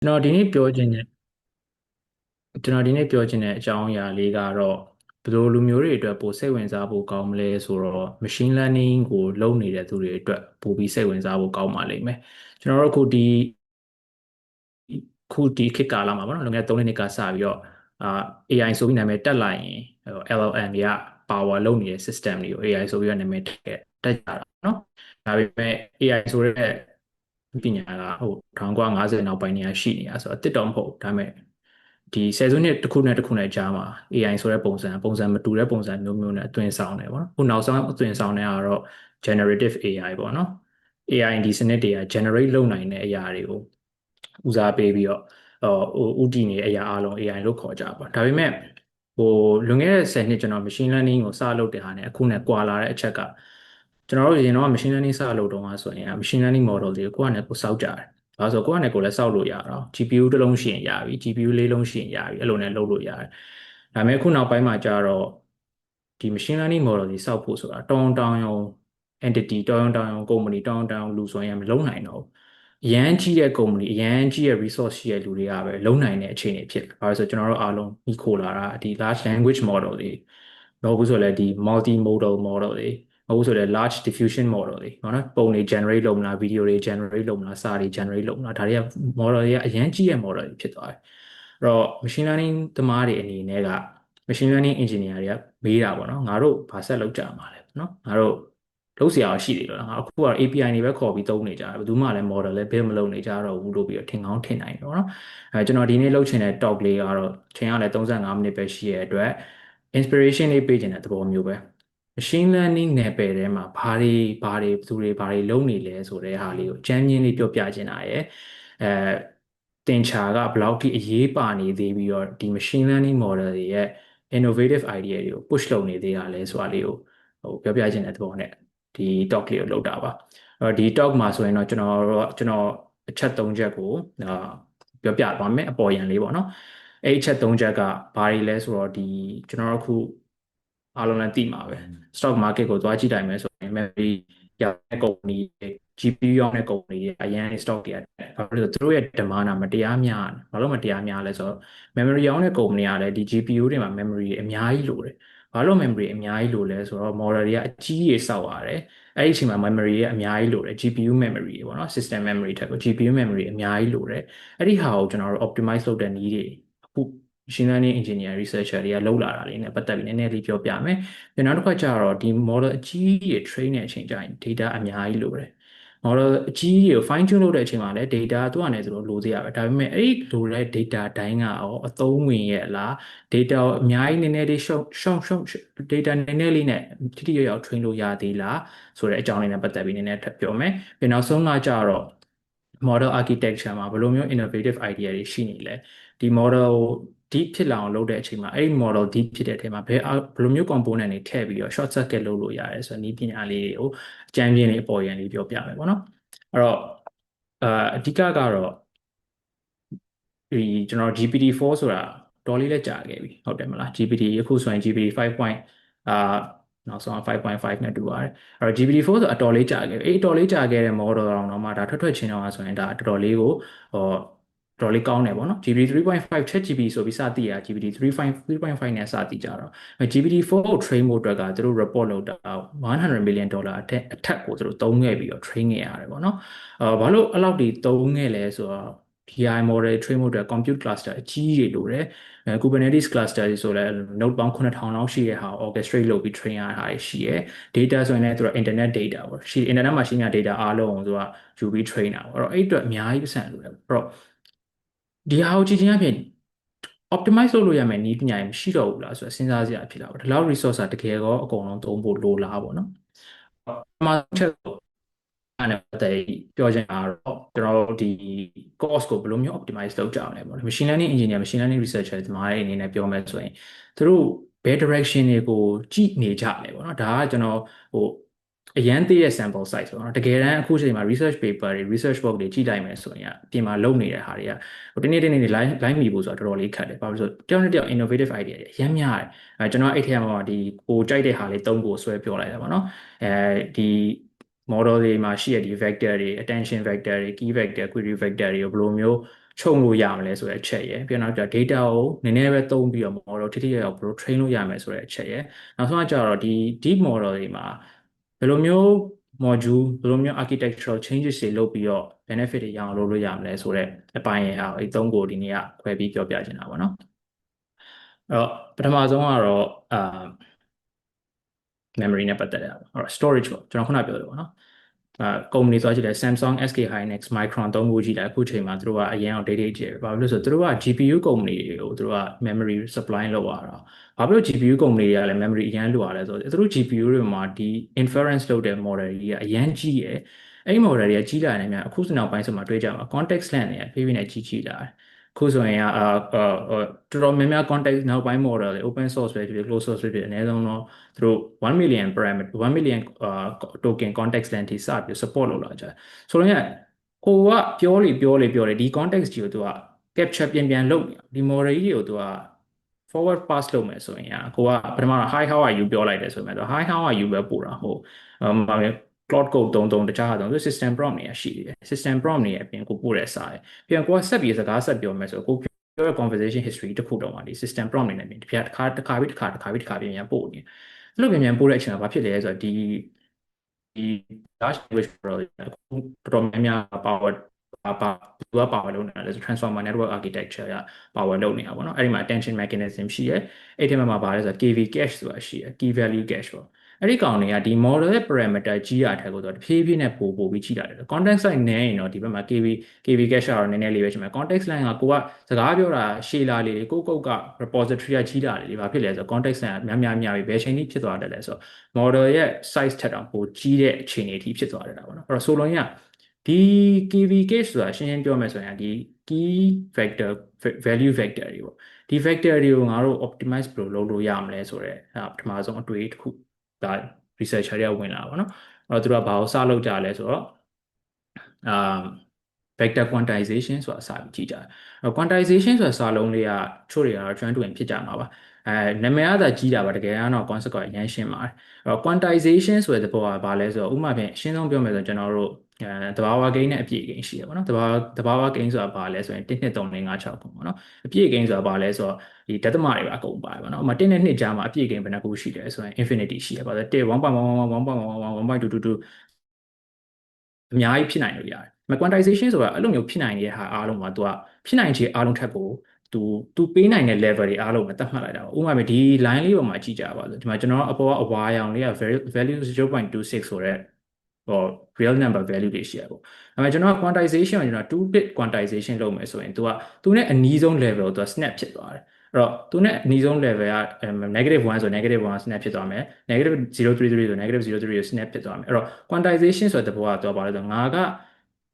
ကျွန်တော်ဒီနေ့ပြောချင်တဲ့ကျွန်တော်ဒီနေ့ပြောချင်တဲ့အကြောင်းအရာလေးကတော့ဘယ်လိုလူမျိုးတွေအတွက်ပိုစိတ်ဝင်စားဖို့ကောင်းမလဲဆိုတော့ machine learning ကိုလုပ်နေတဲ့သူတွေအတွက်ပိုပြီးစိတ်ဝင်စားဖို့ကောင်းပါလိမ့်မယ်ကျွန်တော်တို့အခုဒီခေတ်ကာလမှာပေါ့နော်လွန်ခဲ့တဲ့3နှစ်ကစပြီးတော့အာ AI ဆိုပြီးနာမည်တက်လာရင်LLM တွေက power လုပ်နေတဲ့ system တွေကို AI ဆိုပြီးတော့နာမည်တက်ကြတာနော်ဒါပေမဲ့ AI ဆိုတဲ့ပညာက1950နောက်ပိုင်းနေရာရှိနေတာဆိုတော့အစ်စ်တော့မဟုတ်ဘူးဒါပေမဲ့ဒီဆယ်စုနှစ်တစ်ခုနဲ့တစ်ခုနဲ့ကြားမှာ AI ဆိုတဲ့ပုံစံမတူတဲ့ပုံစံမျိုးမျိုးနဲ့အသွင်ဆောင်တယ်ပေါ့နော်ခုနောက်ဆုံးအသွင်ဆောင်တဲ့ကတော့ generative AI ပေါ့နော် AI ဒီစနစ်တွေက generate လုပ်နိုင်တဲ့အရာတွေကိုဦးစားပေးပြီးတော့ဥတည်နေတဲ့အရာအလုံး AI လို့ခေါ်ကြပါဒါပေမဲ့ဟိုလွန်ခဲ့တဲ့10နှစ်ကျွန်တော် machine learning ကိုစလုပ်တဲ့ဟာနဲ့အခုနဲ့ကွာလာတဲ့အချက်ကကျွန်တော်တို့ရင်တော့ machine learning စလုပ်တော့ဆိုရင် machine learning model တွေကိုကိုယ့်အနေနဲ့ကိုယ်စောက်ကြတယ်။ဒါဆိုကိုယ့်အနေနဲ့ကိုယ်လည်းစောက်လို့ရတော့ GPU တစ်လုံးရှိရင်ရပြီ GPU လေးလုံးရှိရင်ရပြီအဲ့လိုနဲ့လုပ်လို့ရတယ်။ဒါပေမဲ့အခုနောက်ပိုင်းမှာကျတော့ဒီ machine learning model တွေစောက်ဖို့ဆိုတာတောင်းတောင်း entity တောင်းတောင်း company တောင်းတောင်းလူဆိုရင်မလုံးနိုင်တော့ဘူး။အရန်ကြီးတဲ့ company အရန်ကြီးတဲ့ resource ရှိတဲ့လူတွေကပဲလုံးနိုင်တဲ့အခြေအနေဖြစ်တယ်။ဘာလို့လဲဆိုတော့ကျွန်တော်တို့အားလုံးညီခိုလာတာဒီ large language model တွေမဟုတ်ဘူးဆိုလည်းဒီ multimodal model တွေမဟုတ်ဘူးဆိုလည်း large diffusion model တွေနော်ပုံတွေ generate လုပ်မလား video တွေ generate လုပ်မလားစာတွေ generate လုပ်မလားဒါတွေက model တွေကအရန်ကြီးတဲ့ model တွေဖြစ်သွားတယ်အဲ့တော့ machine learning သမားတွေအနေနဲ့က machine learning engineer တွေကမေးတာပေါ့နော်ငါတို့ဘာဆက်လုပ်ကြမှာလဲနော်ငါတို့လုပ်เสียအောင်ရှိတယ်လို့ငါအခုက API တွေပဲခေါ်ပြီးသုံးနေကြတယ်ဘယ်သူမှလည်း model လည်း build မလုပ်နေကြတော့ဘူးလို့ပြီးတော့ထင်ကောင်းထင်နိုင်တယ်ပေါ့နော်ကျွန်တော်ဒီနေ့လုပ်ချင်တဲ့ talk လေးကတော့ချိန်ကလည်း35မိနစ်ပဲရှိရတဲ့အတွက် inspiration လေးပေးခြင်းတဲ့သဘောမျိုးပဲ machine learning နယ်ပယ်ထဲမှာဘာတွေဘယ်သူတွေလုပ်နေလဲဆိုတဲ့ဟာလေးကိုအကြမ်းမြင်လေးပြောပြချင်တာရယ်အဲတင်ချာကဘယ်လောက်ထိအရေးပါနေသေးပြီးတော့ဒီ machine learning model တွေရဲ့ innovative idea တွေကို push လုပ်နေသေးတာလဲဆိုတာလေးကိုပြောပြချင်တဲ့သဘောနဲ့ဒီ talk လေးကိုလုပ်တာပါအဲ့တော့ဒီ talk မှာဆိုရင်တော့ကျွန်တော်အချက်၃ချက်ကိုပြောပြသွားမယ်အပေါ်ယံလေးပေါ့နော်အဲ့အချက်၃ချက်ကဘာတွေလဲဆိုတော့ဒီကျွန်တော်တို့အခုအားလုံးလည်းသိမှာပဲ stock market ကိုသွားကြည့်တိုင်းမယ်ဆိုရင် memory ရောင်းတဲ့ company တွေ GPU ရောင်းတဲ့ company တွေအရင် stock တွေရတယ်ဘာလို့လဲဆိုတော့သူတို့ရဲ့ demand ကမတရားများတယ်ဘာလို့မတရားများလဲဆိုတော့ memory ရောင်းတဲ့ company ကလည်းဒီ GPU တွေမှာ memory တွေအများကြီးလိုတယ်ဘာလို့ memory အများကြီးလိုလဲဆိုတော့ model တွေကအကြီးကြီးစောက်ရတယ်အဲ့ဒီအချိန်မှာ memory တွေအများကြီးလိုတယ် GPU memory တွေပေါ့နော် system memory ထက်ကို GPU memory အများကြီးလိုတယ်အဲ့ဒီဟာကိုကျွန်တော်တို့ optimize လုပ်တဲ့နည်းတွေအခု machine learning engineer researcher တွေကလောက်လာတာလေးနဲ့ပတ်သက်ပြီးနည်းနည်းလေးပြောပြမယ်။နောက်တစ်ခါကျတော့ဒီ model အကြီးကြီးတွေ train တဲ့အချိန်ကျရင် data အများကြီးလိုတယ်။ model အကြီးကြီးကို fine tune လုပ်တဲ့အချိန်မှာလည်း data သူ့အနေနဲ့သူတို့လိုသေးရပဲ။ဒါပေမဲ့အဲ့ဒီလိုတဲ့ data တိုင်းကရောအသုံးဝင်ရဲ့လား data ကိုအများကြီးနည်းနည်းလေးရှုံ data နည်းနည်းလေးနဲ့ထိထိရောက်ရောက် train လို့ရသေးလားဆိုတဲ့အကြောင်းလေးနဲ့ပတ်သက်ပြီးနည်းနည်းထပ်ပြောမယ်။ပြီးနောက်ဆုံးကကျတော့ model architecture မှာဘယ်လိုမျိုး innovative idea တွေရှိနေလဲဒီ model ကို deep ဖြစ်လာအောင်လုပ်တဲ့အချိန်မှာအဲ့ဒီ model deep ဖြစ်တဲ့အချိန်မှာဘယ်လိုမျိုး component တွေထည့်ပြီးတော့ short circuit လုပ်လို့ရတယ်ဆိုတော့နည်းပညာလေးတွေကိုအကြမ်းပြင်းလေးအပေါ်ယံလေးပြောပြမယ်ပေါ့နော်အဲ့တော့အဓိကကတော့ဒီကျွန်တော် GPT-4 ဆိုတာတော်လေးလည်းကြာခဲ့ပြီဟုတ်တယ်မလား GPT အခုဆိုရင် GPT 5. အာနောက်ဆုံး5.5နဲ့တူပါတယ်အဲ့တော့ GPT-4 ဆိုအတော်လေးကြာခဲ့ပြီအဲ့အတော်လေးကြာခဲ့တဲ့ model တော့မှဒါထွက်ချင်းတော့ဆိုရင်ဒါတော်တော်လေးကိုဟောတော်လေးကောင်းတယ်ပေါ့နော် GPT 3.5 ChatGPT ဆိုပြီးစသိရ GPT 3.5နဲ့စသိကြတော့ GPT-4 ကို train ဖို့အတွက်ကသူတို့ report လုပ်တာ$100 million အထက်ကိုသူတို့သုံးခဲ့ပြီးတော့ train ခဲ့ရတယ်ပေါ့နော်ဘာလို့အဲ့လောက်တွေသုံးခဲ့လဲဆိုတော့ DI model train ဖို့အတွက် compute cluster အကြီးကြီးတွေလိုတယ်Kubernetes cluster တွေဆိုလဲ node ပေါင်း9000လောက်ရှိတဲ့ဟာကို orchestrate လုပ်ပြီး train ရတာတွေရှိရယ် data ဆိုရင်လည်းသူက internet data ပေါ့ရှိ internet မှာရှိနေတဲ့ data အားလုံးကိုသူကယူပြီး train တာပေါ့အဲ့တော့အဲ့အတွက်အများကြီးပတ်စံလိုတယ်အဲ့တော့ဒီဟာကိုကြည့်ချင်းအဖြစ် optimize လုပ်လို့ရမယ်နည်းပညာတွေမရှိတော့ဘူးလားဆိုတော့စဉ်းစားစရာဖြစ်လာပါဒီလောက် resource ကတကယ်တော့အကုန်လုံးသုံးဖို့လိုလားပေါ့နော်ပထမချက်ကိုအဲ့နဲ့ပတ်သက်ပြီးပြောချင်တာတော့ကျွန်တော်တို့ဒီ course ကိုဘယ်လိုမျိုး optimize လုပ်ကြအောင်လဲပေါ့။ machine learning engineer machine learning researcher ဒီမှာအနေနဲ့ပြောမယ်ဆိုရင်သူတို့ဘယ် direction တွေကိုကြည့်နေကြလဲပေါ့နော်ဒါကကျွန်တော်ဟိုအရန်သေးတဲ့ sample size ပေါ့နော်တကယ်တမ်းအခုချိန်မှာ research paper တွေ research work တွေကြည့်လိုက်မယ်ဆိုရင်အပြင်မှာလုပ်နေတဲ့ဟာတွေကဟိုတနေ့တနေ့ line မိဖို့ဆိုတာတော်တော်လေးခက်တယ်ဘာလို့လဲဆိုတော့တယောက်နဲ့တယောက် innovative idea တွေအရန်များတယ်ကျွန်တော်အဲ့ထဲမှာဒီကိုကြိုက်တဲ့ဟာလေးသုံးဖို့ဆွဲပြောလိုက်တာပေါ့နော်ဒီ model တွေမှာရှိတဲ့ဒီ vector တွေ attention vector တွေ key vector query vector တွေကိုဘယ်လိုမျိုး ခြုံလို့ရမလဲဆိုတဲ့အချက်ရယ်ပြီးတော့နောက်ကျ data ကိုနည်းနည်းပဲသုံးပြီးတော့ model ထိထိရောက်ရောက်ဘယ်လို train လို့ရမယ်ဆိုတဲ့အချက်ရယ်နောက်ဆုံးကကျတော့ဒီ deep model တွေမှာဘယ်လိုမျိုး module ဘယ်လိုမျိုး architectural changes တွေလုပ်ပြီးတော့ benefit တွေရအောင်လုပ်လို့ရမလဲဆိုတဲ့အပိုင်းရဟာအဲ့သုံးကိုဒီနေ့ကခွဲပြီးပြောပြချင်တာပေါ့နော်အဲ့တော့ပထမဆုံးကတော့memory နဲ့ပတ်သက်တာပေါ့ storage ပေါ့ကျွန်တော်ခုနပြောလို့ပေါ့နော်ကုမ္ပဏီဆိုကြည့်တယ် Samsung SK Hynix Micron သုံးခုကြည့်တယ်အခုချိန်မှာသူတို့ကအရင်အောင် data ကျယ်ဘာလို့လဲဆိုတော့သူတို့က GPU ကုမ္ပဏီတွေကိုသူတို့က memory supply လုပ်ရတာဘာဖြစ်လို့ GPU ကုမ္ပဏီတွေကလည်း memory အရင်လိုရလဲဆိုတော့သူတို့ GPU တွေမှာဒီ inference လုပ်တဲ့ model တွေကအရင်ကြီးရယ်အဲ့ဒီ model တွေကကြီးလာနေများအခုနောက်ပိုင်းဆိုမှတွေ့ကြမှာ context length တွေကဖြည်းဖြည်းနဲ့ကြီးလာတယ်ခုဆိုရင်တော်တော်များများ context နောက်ပိုင်း model တွေ open source ပဲဖြစ်ဖြစ် closed source ပဲဖြစ်ဖြစ်အနည်းဆုံးတော့သူတို့1 million parameter 1 million token context length ထိစပြီး support လုပ်လာကြတယ်ဆိုတော့ကိုကပြောလေဒီ context ကြီးကိုသူက capture ပြန်လုပ်နေဒီ model ကြီးကိုသူက forward pass လုပ်မယ်ဆိုရင်ကိုကပထမ hi how are you ပြောလိုက်တယ်ဆိုရင်တော့ hi how are you ပဲပို့တာဟုတ်cloud code သုံးတခြားဟာသုံး system prompt တွေရှိတယ် system prompt တွေအပြင်ကိုပို့တဲ့စာရယ်ပြန်ကိုကဆက်ပြီးစကားဆက်ပြောမယ်ဆိုကိုပြောတဲ့ conversation history တစ်ခုတော့မှာဒီ system prompt တွေနဲ့ပြင်တစ်ခါပြန်ပို့နေအဲ့လိုပြန်ပို့တဲ့အချိန်မှာဘာဖြစ်လဲဆိုတော့ဒီ large language model အခုတော်တော်များများ power သူက power လုပ်နေတာလဲဆို transformer network architecture က power လုပ်နေတာပေါ့နော်အဲ့ဒီမှာ attention mechanism ရှိရယ်အဲ့ဒီမှာဘာလဲဆိုတော့ KV cache ဆိုတာရှိရယ် key value cache ပေါ့အဲ့ဒီကောင်တွေကဒီ model ရဲ့ parameter ကြီးရတဲ့ကိုဆိုတော့တဖြည်းဖြည်းနဲ့ပိုပြီးကြီးလာတယ် context line နည်းရင်တော့ဒီဘက်မှာ KV cache ကတော့နည်းနည်းလေးပဲရှိမှာ context line ကကိုကစကားပြောတာရှည်လာလေကိုကုတ်က repository ကကြီးလာလေဘာဖြစ်လဲဆိုတော့ context line ကများပြီးဘယ်ချိန်ထိဖြစ်သွားတယ်လဲဆိုတော့ model ရဲ့ size ထက်တောင်ပိုကြီးတဲ့အခြေအနေအထိဖြစ်သွားတယ်ပေါ့နော်အဲ့တော့ဆိုလိုရင်းကဒီ KV cache ဆိုတာရှင်းပြောမယ်ဆိုရင်ဒီ key vector value vector တွေပေါ့ဒီ vector တွေကိုငါတို့ optimize ဘယ်လိုလုပ်လို့ရမလဲဆိုတော့ပထမဆုံးအတွေ့တစ်ခုဒါ researcher တွေကဝင်လာပါတော့အဲ့တော့သူတို့ကဘာကိုစလုပ်ကြလဲဆိုတော့vector quantization ဆိုတာစပြီးကြည့်ကြတယ်။ quantization ဆိုတာစာလုံးလေးကချို့တွေကတော့ကျွမ်းတွင်ဖြစ်ကြမှာပါ။နာမည်ကသာကြီးတာပါတကယ်ကတော့ concept ကအရင်ရှင်းပါတယ်။အဲ့တော့ quantization ဆိုတဲ့သဘောကဘာလဲဆိုတော့ဥပမာဖြင့်အရှင်းဆုံးပြောမယ်ဆိုရင်ကျွန်တော်တို့တဘာဝကိန်းနဲ့အပြည့်ကိန်းရှိရပါတော့။တဘာဝကိန်းဆိုတာဘာလဲဆိုရင်1 2 3 4 5 6ပေါ့နော်။အပြည့်ကိန်းဆိုတာဘာလဲဆိုတော့ဒီဒသမတွေပါအကုန်ပါတယ်ပေါ့နော်။ဥပမာ1နဲ့2ကြားမှာအပြည့်ကိန်းဘယ်နှခုရှိတယ်ဆိုရင် infinity ရှိရပါတော့1 1.1 အများကြီးဖြစ်နိုင်လို့ရတယ်။ quantization ဆိုတာအဲ့လိုမျိုးဖြစ်နိုင်တဲ့ဟာအားလုံးကသူကဖြစ်နိုင်ခြေအားလုံးထက်ကိုသူပေးနိုင်တဲ့ level တွေအားလုံးပဲသတ်မှတ်လိုက်တာပေါ့။ဥပမာဒီ line လေးပေါ်မှာကြည့်ကြပါစို့။ဒီမှာကျွန်တော်အပေါ်ကအဝါရောင်လေးက value 0.26ဆိုတဲ့real number value တွေရှိရပေါ့။ဒါပေမဲ့ကျွန်တော် quantization ကိုကျွန်တော်2 bit quantization လုပ်မယ်ဆိုရင်သူနဲ့အနီးဆုံး level ကိုသူက snap ဖြစ်သွားတယ်။အဲ့တော့သူနဲ့အနီးဆုံး level က -1 ဆို -1 snap ဖြစ်သွားမယ်။ -033 ဆို -033 ကို snap ဖြစ်သွားမယ်။အဲ့တော့ quantization ဆိုတဲ့ဘက်ကဘာလဲဆိုတော့ငါက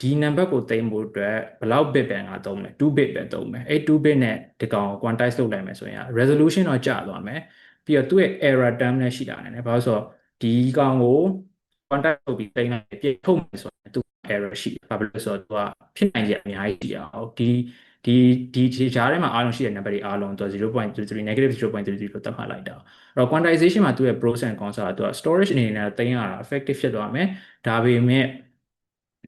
ဒီ number ကိုသိမ်းဖို့အတွက်ဘယ်လောက် bit ပဲငါသုံးမယ်2 bit ပဲသုံးမယ်အဲ့2 bit နဲ့ဒီကောင် quantize လုပ်လိုက်မယ်ဆိုရင် resolution တော့ကျသွားမယ်ပြီးတော့သူ့ရဲ့ error term နဲ့ရှိတာနဲ့ဘာလို့ဆိုတော့ဒီကောင်ကို quantize လုပ်ပြီးသိမ်းလိုက်ပြည့်ထုတ်မယ်ဆိုရင်သူ error ရှိတယ်ဘာဖြစ်လို့ဆိုတော့သူကဖြစ်နိုင်ရအများကြီးရှိအောင်ဒီဂျားထဲမှာအားလုံးရှိတဲ့ number တွေအားလုံးသူက 0.33 -0.33 လို့သတ်မှတ်လိုက်တာအဲ့တော့ quantization မှာသူ့ရဲ့ pros and cons ကသူက storage အနေနဲ့သိမ်းရတာ effective ဖြစ်သွားမယ်ဒါပေမဲ့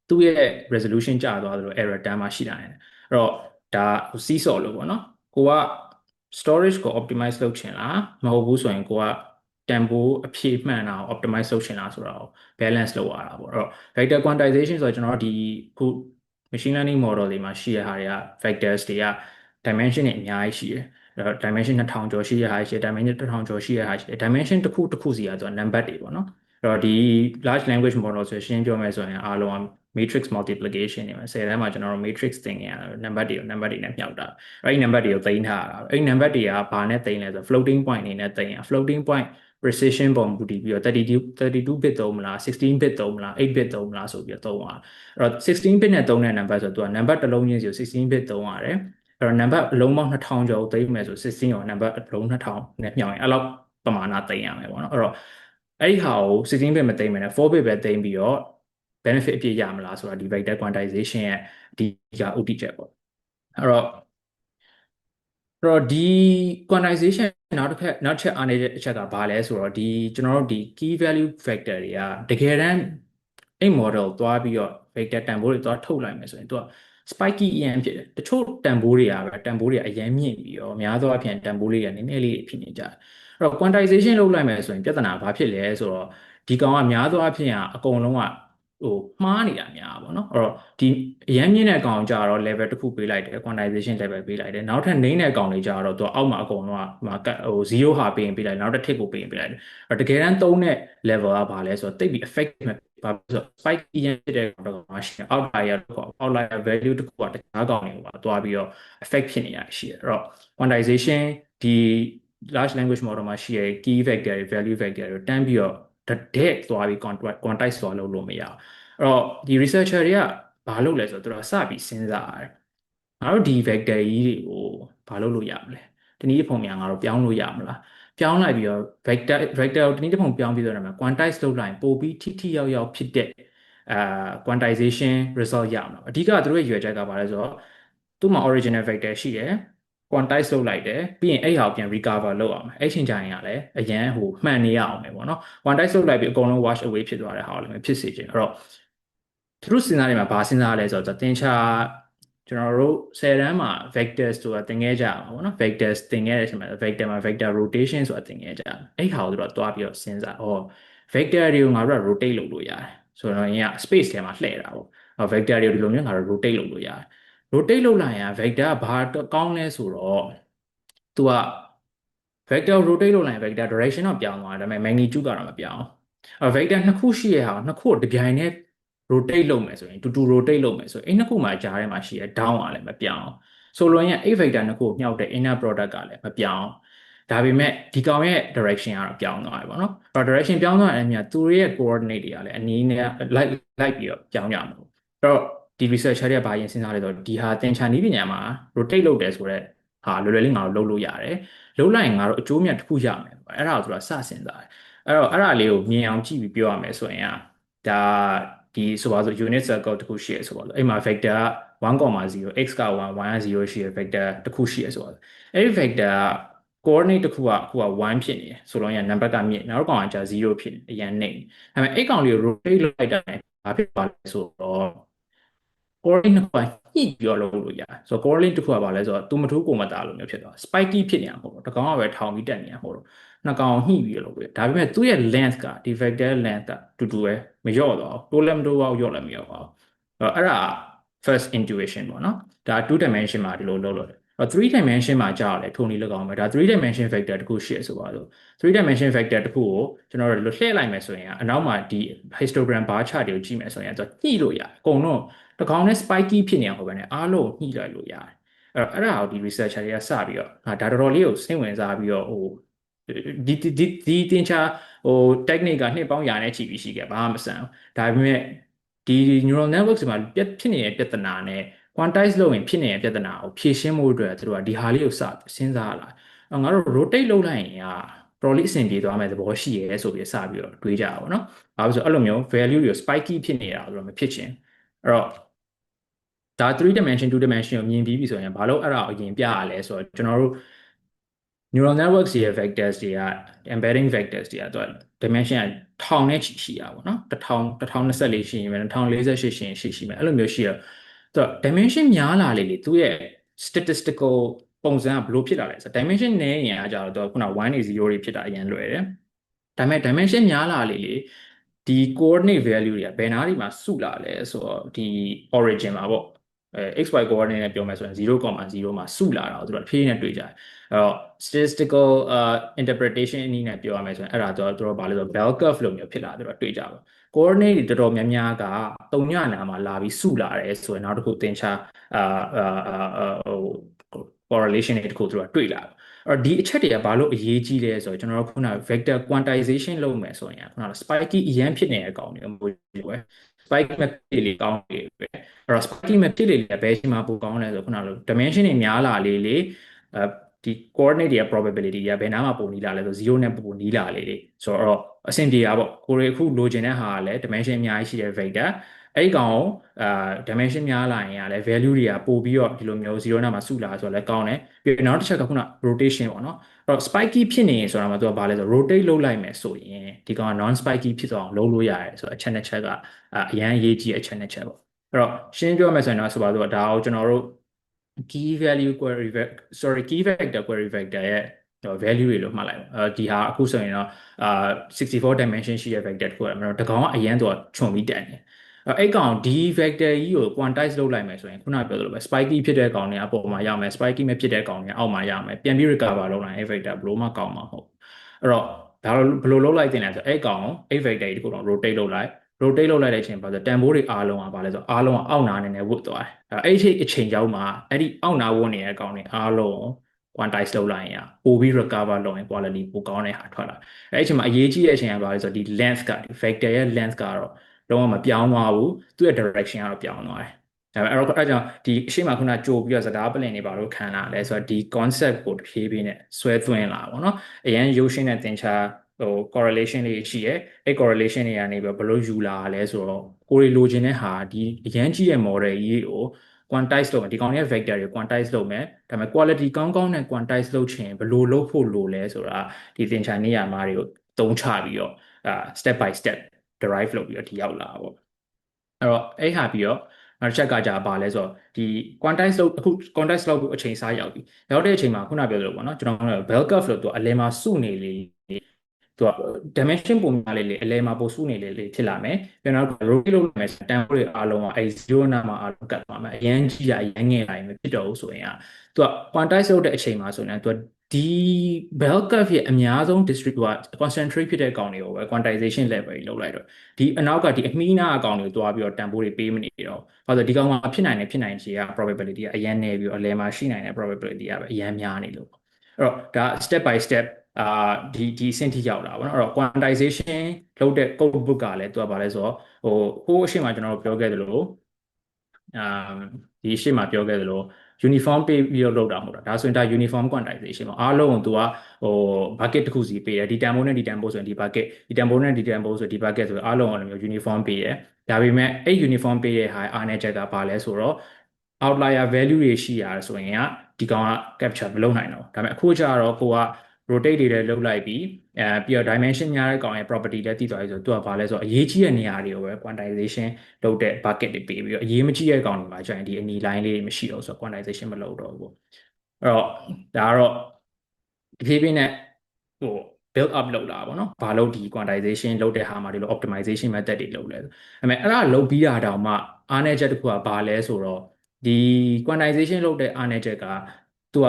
သူ့ရဲ့ resolution ကျသွားသလို error term မှာရှိတာနေတယ်အဲ့တော့ဒါစီးစော်လို့ပေါ့နော်ကိုက storage ကို optimize လုပ်ချင်လားမဟုတ်ဘူးဆိုရင်ကိုက tempo အဖြည့်မှန်တာကို optimize လုပ်ချင်လားဆိုတာကို balance လုပ်ရတာပေါ့အဲ့တော့ vector quantization ဆိုတော့ကျွန်တော်တို့ဒီခု machine learning model တွေမှာရှိရတဲ့ဟာတွေက vectors တွေက dimension တွေအများကြီးရှိတယ်dimension 2000ကျော်ရှိတဲ့ဟာရှိတယ် dimension 1000ကျော်ရှိတဲ့ဟာရှိတယ် dimension တစ်ခုစီကဆိုတော့ number တွေပေါ့နော်အဲ့တော့ဒီ large language model ဆိုရှင်းပြောမယ်ဆိုရင်အားလုံးက matrix multiplication တွေမှာ10ထဲမှာကျွန်တော်တို့ matrix သင်ခဲ့ရတယ် number တွေနဲ့မြှောက်တာအဲ့ဒီ number တွေကိုသိမ်းထားရတာအဲ့ဒီ number တွေကဘာနဲ့သိမ်းလဲဆိုတော့ floating point အနေနဲ့သိမ်းရ floating point precision ပုံမူတည်ပြီးတော့32 bit သုံးမလား16 bit သုံးမလား8 bit သုံးမလားဆိုပြီးတော့သုံးရအဲ့တော့16 bit နဲ့သုံးတဲ့ number ဆိုတော့သူက number တစ်လုံးချင်းစီကို16 bit သုံးရတယ်အဲ့တော့ number အလုံးပေါင်း2000ကျော်ကိုသိမ်းမယ်ဆို16ရော number အလုံး2000နဲ့မြှောက်ရင်အဲ့လောက်ပမာဏသိမ်းရမယ်ပေါ့နော်အဲ့တော့အဲ့ဒီဟာကို16 bit မသိမ်းမယ်နဲ့4 bit ပဲသိမ်းပြီးတော့ benefit အပြည့်ရမလားဆိုတာဒီ vector quantization ရဲ့ဒီကဥတီချက်ပေါ့အဲ့တော့ဒီ quantization နောက်ချက်အားနည်းတဲ့အချက်ကဘာလဲဆိုတော့ဒီကျွန်တော်တို့ဒီ key value vector တွေကတကယ်တမ်းအဲ့ model သွားပြီးတော့ vector တန်ဖိုးတွေသွားထုတ်လိုက်မယ်ဆိုရင်သူက spiky အရင်ဖြစ်တယ်တချို့တန်ဖိုးတွေကအရင်မြင့်ပြီးတော့များသောအားဖြင့်တန်ဖိုးလေးကနည်းနည်းလေးဖြစ်နေကြတယ်အဲ့တော့ quantization လုပ်လိုက်မယ်ဆိုရင်ပြဿနာဘာဖြစ်လဲဆိုတော့ဒီကောင်ကများသောအားဖြင့်အကုန်လုံးကမှားနေတာများပါเนาะအဲ့တော့ဒီအရင်မြင့်တဲ့ကောင်ကြတော့ level တစ်ခုပေးလိုက်တယ် quantization level ပေးလိုက်တယ်နောက်ထပ်နှိမ့်တဲ့ကောင်တွေကြတော့သူအောက်မှာအကုန်လုံးက0ဟာပေးရင်ပေးလိုက်နောက်တစ်ထစ်ကိုပေးရင်ပေးလိုက်တယ်အဲ့တော့တကယ်တမ်းသုံးတဲ့ level ကဘာလဲဆိုတော့တိတ်ပြီး effect ဘာလို့ဆို spike အရင်ဖြစ်တဲ့ကောင်တော့မရှိဘူး outlier တစ်ခု outlier value တစ်ခုကတခြားကောင်တွေကသွားပြီးတော့ effect ဖြစ်နေရရှိတယ်အဲ့တော့ quantization ဒီ large language model မှာရှိတဲ့ key vector တွေ value vector တွေတန်းပြီးတော့တဲ့သွားပြီး quantize သွားလို့မရဘူးအဲ့တော့ဒီ researcher တွေကဘာလုပ်လဲဆိုတော့သူတို့စပြီးစဉ်းစားရတယ်ငါတို့ဒီ vector ကြီးတွေကိုဘာလုပ်လို့ရမလဲတနည်းပုံများငါတို့ပြောင်းလို့ရမလားပြောင်းလိုက်ပြီးတော့ vector ကိုတနည်းတစ်ပုံပြောင်းပြီးတော့ဒါမှ quantize လုပ်လိုက်ရင်ပိုပြီးထိရောက်ရောက်ဖြစ်တဲ့quantization result ရမှာအဓိကသူတို့ရဲ့ရွယ်ချက်ကဘာလဲဆိုတော့သူ့မှာ original vector ရှိတယ် quantize လုပ်လိုက်တယ်ပြီးရင်အဲ့ဟာကိုပြန် recover လုပ်အောင်အဲ့ချိန်ကျရင်ကလည်းအရန်မှန်နေရအောင်ပဲပေါ့နော် quantize လုပ်လိုက်ပြီးအကုန်လုံး wash away ဖြစ်သွားတဲ့ဟာကိုလည်းမဖြစ်စေချင်အဲ့တော့သူတို့စဉ်းစားနေမှာဘာစဉ်းစားလဲဆိုတော့သင်္ချာကျွန်တော်တို့10တန်းမှာ vectors ဆိုတာသင်ခဲ့ကြပါဘောနော် vectors သင်ခဲ့တဲ့အချိန်မှာ vector မှာ vector rotation ဆိုတာသင်ခဲ့ကြတယ်အဲ့ဟာကိုသူတို့တွားပြီးတော့စဉ်းစားvector တွေကိုငါတို့က rotate လုပ်လို့ရတယ်ဆိုတော့ရင်က space ထဲမှာလှည့်တာပေါ့ vector တွေကိုဒီလိုမျိုးငါတို့ rotate လုပ်လို့ရတယ် rotate လုပ်လိုက်ရင် vector ကဘာကောင်းလဲဆိုတော့သူက vector rotate လုပ်လိုက်ရင် vector direction တော့ပြောင်းသွားတယ်ဒါပေမဲ့ magnitude ကတော့မပြောင်းဘူးvector နှစ်ခုရှိရဟာနှစ်ခုတပြိုင်တည်း rotate လုပ်မယ်ဆိုရင်တူ rotate လုပ်မယ်ဆိုရင်အဲ့နှစ်ခုမှာကြားထဲမှာရှိရ down ကလည်းမပြောင်းဆိုလိုရင်အဲ့ vector နှစ်ခုမြောက်တဲ့ inner product ကလည်းမပြောင်းဒါပေမဲ့ဒီကောင်ရဲ့ direction ကတော့ပြောင်းသွားတယ်ပေါ့နော်အဲ့ direction ပြောင်းသွားတဲ့အမြတ်သူတို့ရဲ့ coordinate တွေကလည်းအနည်းနဲ့လိုက်ပြီးတော့ပြောင်းကြမှာပေါ့အဲ့တော့ဒီ researcher တွေကဘာရင်စဉ်းစားလဲဆိုတော့ဒီဟာသင်္ချာနည်းပညာမှာ rotate လုပ်တယ်ဆိုတော့ဟာလွယ်လွယ်လေးငါတို့လုပ်လို့ရတယ်လုပ်လိုက်ရင်ငါတို့အကျိုးမြတ်တစ်ခုရမယ်အဲ့ဒါကိုသူကစစဉ်းစားတယ်အဲ့တော့အဲ့ဒါလေးကိုမြင်အောင်ကြည့်ပြီးပြောရမယ်ဆိုရင်ဒါဒီဆိုပါစို့ unit circle တစ်ခုရှိရဆိုပါစို့အဲ့မှာ vector 1,0 x က1 y က0ရှိရ vector တစ်ခုရှိရဆိုပါစို့အဲ့ဒီ vector coordinate တစ်ခုကအခုက1ဖြစ်နေတယ်ဆိုတော့ရ number ကမြင့်နောက်ကောင်ကကြာ0ဖြစ်နေအရင်နေဒါပေမဲ့အဲ့ကောင်လေးကို rotate လုပ်လိုက်တာဘာဖြစ်သွားလဲဆိုတော့ coordinate နှစ်ခုကညှိပြီးတော့လုပ်လို့ရတယ်ဆိုတော့ coordinate တစ်ခုကဘာလဲဆိုတော့သူမထိုးကိုမတာလို့မျိုးဖြစ်သွား spiky ဖြစ်နေတာမဟုတ်ဘူးတကောင်ကပဲထောင်ပြီးတက်နေတာမဟုတ်ဘူးနှစ်ကောင်ညှိပြီးတော့လုပ်လို့ရဒါပေမဲ့သူ့ရဲ့ length ကဒီ vector length ကတူတူပဲမလျော့တော့တိုးလည်းမတိုးပါဘူးလျော့လည်းမလျော့ပါဘူးအဲ့ဒါ first intuition ပေါ့နော်ဒါ2 dimension မှာဒီလိုလုပ်လို့3 dimension မှာကြာတယ်ထုံနေလောက်အောင်ပဲဒါ3 dimension vector တခုရှိရဆိုပါတော့3 dimension vector တခုကိုကျွန်တော်တို့လှည့်လိုက်မယ်ဆိုရင်အနောက်မှာဒီ histogram bar chart တွေကိုကြည့်မယ်ဆိုရင်ညှိလို့ရတယ်အကုန်လုံးတကောင်နဲ့ spiky ဖြစ်နေအောင်ဟုတ်ပဲねအားလုံးညှိလိုက်လို့ရတယ်အဲ့ဒါကိုဒီ researcher တွေကစပြီးတော့ဒါတော်တော်လေးကိုစိတ်ဝင်စားပြီးတော့ဒီတင်ချာtechnique ကနှစ်ပေါင်းရာနဲ့ချီပြီးရှိခဲ့ဘာမှမဆန်ဘူးဒါပေမဲ့ဒီ neural networks မှာဖြစ်နေတဲ့ပြဿနာနဲ့ quantize လုပ်ရင်ဖြစ်နေတဲ့ပြဿနာကိုဖြေရှင်းမှုအတွက်သူတို့ကဒီဟာလေးကိုစစဉ်းစားလာငါတို့ rotate လုပ်လိုက်ရင်တော်လေးအဆင်ပြေသွားမယ်သဘောရှိရဲဆိုပြီးစပြီးတော့တွေးကြတာပေါ့နော်ဘာလို့ဆိုအဲ့လိုမျိုး value တွေ spiky ဖြစ်နေတာဆိုတော့မဖြစ်ချင်အဲ့တော့ဒါ3 dimension 2 dimension ကိုမြင်ပြီးပြီဆိုရင်ဘာလို့အဲ့ဒါကိုအရင်ပြရလဲဆိုတော့ကျွန်တော်တို့ neural networks ရဲ့ vectors တွေက embedding vectors တွေကသူက dimension 1000နဲ့ချီရှိတာပေါ့နော်1024ရှိရင်1048ရှိရင်ရှိမယ်အဲ့လိုမျိုးရှိတော့သူက dimension များလာလေသူရဲ့ statistical ပုံစံကဘယ်လိုဖြစ်လာလဲဆိုတော့ dimension နည်းရင်အကြတော့သူကခုန1 0တွေဖြစ်တာအရင်လွယ်တယ်ဒါပေမဲ့ dimension များလာလေဒီ coordinate value တွေကဘယ်နားတွေမှာစုလာလဲဆိုတော့ဒီ origin မှာပေါ့xy coordinate နဲ့ပြောမယ်ဆိုရင်0,0မှာစုလာတာကိုသူတို့ဖြည်းဖြည်းနဲ့တွေ့ကြတယ်အဲ့တော့ statistical interpretation အနည်းနဲ့ပြောရမယ်ဆိုရင်အဲ့ဒါတော့သူတို့ဘာလဲဆိုတော့ bell curve လို့မျိုးဖြစ်လာသူတို့တွေ့ကြပါ coordinate တွေတော်တော်များများကတုံညနာမှာလာပြီးစုလာတယ်ဆိုရင်နောက်တစ်ခုသင်္ချာcorrelation တွေတခုသူတို့တွေ့လာအဲ့ဒီအချက်တွေကဘာလို့အရေးကြီးလဲဆိုတော့ကျွန်တော်တို့ခုန vector quantization လုပ်မယ်ဆိုရင်ခုန spiky အရင်ဖြစ်နေတဲ့အကောင်တွေအမိုးကြီးပဲ spike မဖြစ်လေကောင်းတယ်ပဲအဲ့တော့ spiky မဖြစ်လေဘယ်ချိန်မှာပိုကောင်းလဲဆိုခုနလို dimension တွေများလာလေဒီ coordinate တွေ probability တွေကဘယ်နားမှာပုံနီးလာလဲဆို0နဲ့ပုံနီးလာလေဆိုတော့အဆင်ပြေတာပေါ့ကိုရီအခုလိုချင်တဲ့ဟာကလည်း dimension အများကြီးရှိတဲ့ vector အဲ့ဒီကောင်dimension များလာရင်ကလည်း value တွေကပို့ပြီးတော့ဒီလိုမျိုး0နားမှာစုလာဆိုတော့လည်းကောင်းတယ်ပြီးနောက်တစ်ချက်ကခုန rotation ပေါ့နော်အဲ့တော့ spiky ဖြစ်နေရင်ဆိုတာမှသူကဘာလဲဆိုတော့ rotate လုပ်လိုက်မယ်ဆိုရင်ဒီကောင်က non spiky ဖြစ်သွားအောင်လုပ်လို့ရတယ်ဆိုတော့အချက်နှစ်ချက်ကအရန်အရေးကြီးအချက်နှစ်ချက်ပေါ့ အဲ့တော့ရှင်းပြောမယ်ဆိုရင်တော့ဆိုပါတော့ဒါကိုကျွန်တော်တို့ key value query sorry key vector query vector ရဲ့ value တွေလို့မှတ်လိုက်ပါဒီဟာအခုဆိုရင်တော့64 dimension ရှိတဲ့ vector တခုအဲ့တော့တကောင်ကအရန်တော့ခြုံပြီးတက်နေအဲ့ကောင်ဒီ vector ကြီးကို quantize လုပ်လိုက်မယ်ဆိုရင်ခုနပြောသလိုပဲ spiky ဖြစ်တဲ့ကောင်တွေအပေါ်မှာရမယ် spiky မဖြစ်တဲ့ကောင်တွေအောက်မှာရမယ်ပြန်ပြီး recover လုပ်လိုက်အဲ့ vector ဘယ်လိုမှကောင်းမှာမဟုတ်အဲ့တော့ဒါဘယ်လိုလုပ်လိုက်တင်လဲဆိုအဲ့ကောင်အဲ့ vector ကြီးတခုတော့ rotate လုပ်လိုက် rotate လုပ်လိုက်တဲ့အချိန်ပါဆိုတန်ဖိုးတွေအားလုံးကဘာလဲဆိုအားလုံးကအောက်နာနေနေဝတ်သွားတယ်အဲ့ဒီအချိန်ကြောင်းမှာအဲ့ဒီအောက်နာဝတ်နေတဲ့အကောင်တွေအားလုံး quantize လုပ်လိုက်ရင်ပိုပြီး recover လုပ်ရင် quality ပိုကောင်းတဲ့ဟာထွက်လာအဲ့ဒီအချိန်မှာအရေးကြီးတဲ့အချိန်ကဘာလဲဆိုတော့ဒီ length ကဒီ vector ရဲ့ length ကတော့လုံးဝမပြောင်းသွားဘူးသူ့ရဲ့ direction ကတော့ပြောင်းသွားတယ်ဒါပေမဲ့အဲ့တော့ကြောင့်ဒီအရှိမခုနကြိုပြီးတော့စကားပလင်တွေဘာလို့ခံလာလဲဆိုတော့ဒီ concept ကိုတဖြည်းဖြည်းနဲ့ဆွဲသွင်းလာပါတော့အရင်ရုပ်ရှင်နဲ့သင်္ချာcorrelation တွေရှိရဲအဲ့ correlation တွေကနေပြီးဘယ်လိုယူလာလဲဆိုတော့ကိုရီလိုချင်တဲ့ဟာဒီအရင်ကြီးရဲ့ model ကြီးကို quantize လုပ်မယ်ဒီကောင်ရဲ့ vector တွေ quantize လုပ်မယ်ဒါပေမဲ့ quality ကောင်းကောင်းနဲ့ quantize လုပ်ချင်ဘယ်လိုလုပ်ဖို့လိုလဲဆိုတာဒီသင်္ချာနေရာမှာတွေကိုသုံးချပြီးတော့step by step derive လုပ်ပြီးတော့ဒီရောက်လာပါပေါ့အဲ့တော့အဲ့ဟာပြီးတော့နောက်တစ်ချက်ကကြာပါလဲဆိုတော့ဒီ quantize လုပ်အခု quantize လုပ်ဖို့အချိန်စားရောက်ပြီရောက်တဲ့အချိန်မှာခုနပြောသလိုပေါ့နော်ကျွန်တော်တို့ bell curve လို့သူအလယ်မှာစုနေလေသူက dimension ပုံများလေးလေအလဲမှာပိုစုနေလေဖြစ်လာမယ်ပြန်တော့ rotate လုပ်လိုက်မယ်တန်ဖိုးတွေအားလုံးကအဲ0နာမှာအားလုံးကတ်သွားမယ်အရန်ကြီးအရန်ငယ်လာရင်မဖြစ်တော့ဘူးဆိုရင်သူက quantize လုပ်တဲ့အချိန်မှာဆိုရင်သူကဒီ bell curve ရဲ့အများဆုံး district က concentrate ဖြစ်တဲ့ကောင်တွေကိုပဲ quantization level ကြီးလုပ်လိုက်တော့ဒီအနောက်ကဒီအမီးနာအကောင်တွေကိုတွားပြီးတော့တန်ဖိုးတွေပေးမနေတော့ဘာလို့ဒီကောင်ကဖြစ်နိုင်တယ်ဖြစ်နိုင်ခြေက probability ကအရန်နေပြီးတော့အလဲမှာရှိနိုင်တဲ့ probability ကပဲအရန်များနေလို့အဲ့တော့ဒါ step by step ဒီအဆင့်ထိရောက်လာပါတော့အဲ့တော့ quantization လုပ်တဲ့ code book ကလည်းသူကဘာလဲဆိုတော့ဟိုအရှိမကျွန်တော်တို့ပြောခဲ့သလိုဒီအရှိမပြောခဲ့သလို uniform ပေးပြီးတော့လုပ်တာမဟုတ်တာဒါဆိုရင်ဒါ uniform quantization ပေါ့အားလုံးကိုသူကbucket တစ်ခုစီပေးတယ်ဒီတန်ဖိုးနဲ့ဒီတန်ဖိုးဆိုရင်ဒီ bucket ဒီတန်ဖိုးနဲ့ဒီတန်ဖိုးဆိုဒီ bucket ဆိုအားလုံးကလည်းမျိုး uniform ပေးတယ်ဒါပေမဲ့အဲ့ uniform ပေးတဲ့ဟာအားနည်းချက်ကဘာလဲဆိုတော့ outlier value တွေရှိရတယ်ဆိုရင်ဒီကောင်က capture မလုပ်နိုင်တော့ဒါပေမဲ့အခုကျတော့ကိုက rotate တွေလည်းလုပ်လိုက်ပြီးပြီးတော့ dimension များတဲ့ကောင်ရဲ့ property လည်းသိသွားပြီဆိုတော့သူကဘာလဲဆိုတော့အရေးကြီးတဲ့နေရာတွေကိုပဲ quantization လုပ်တဲ့ bucket တွေပေးပြီးတော့အရေးမကြီးတဲ့ကောင်တွေမှာကျရင်ဒီအနီ line လေးတွေမရှိတော့ဆိုတော့ quantization မလုပ်တော့ဘူးပေါ့အဲ့တော့ဒါကတော့ဒီဖြည်းဖြည်းနဲ့build up လုပ်လာပါတော့ဘာလို့ဒီ quantization လုပ်တဲ့ဟာမှာဒီလို optimization method တွေလုပ်လဲအဲ့မဲ့အဲ့ဒါလုပ်ပြီးတာတောင်မှအားနည်းချက်တစ်ခုကဘာလဲဆိုတော့ဒီ quantization လုပ်တဲ့အားနည်းချက်ကသူက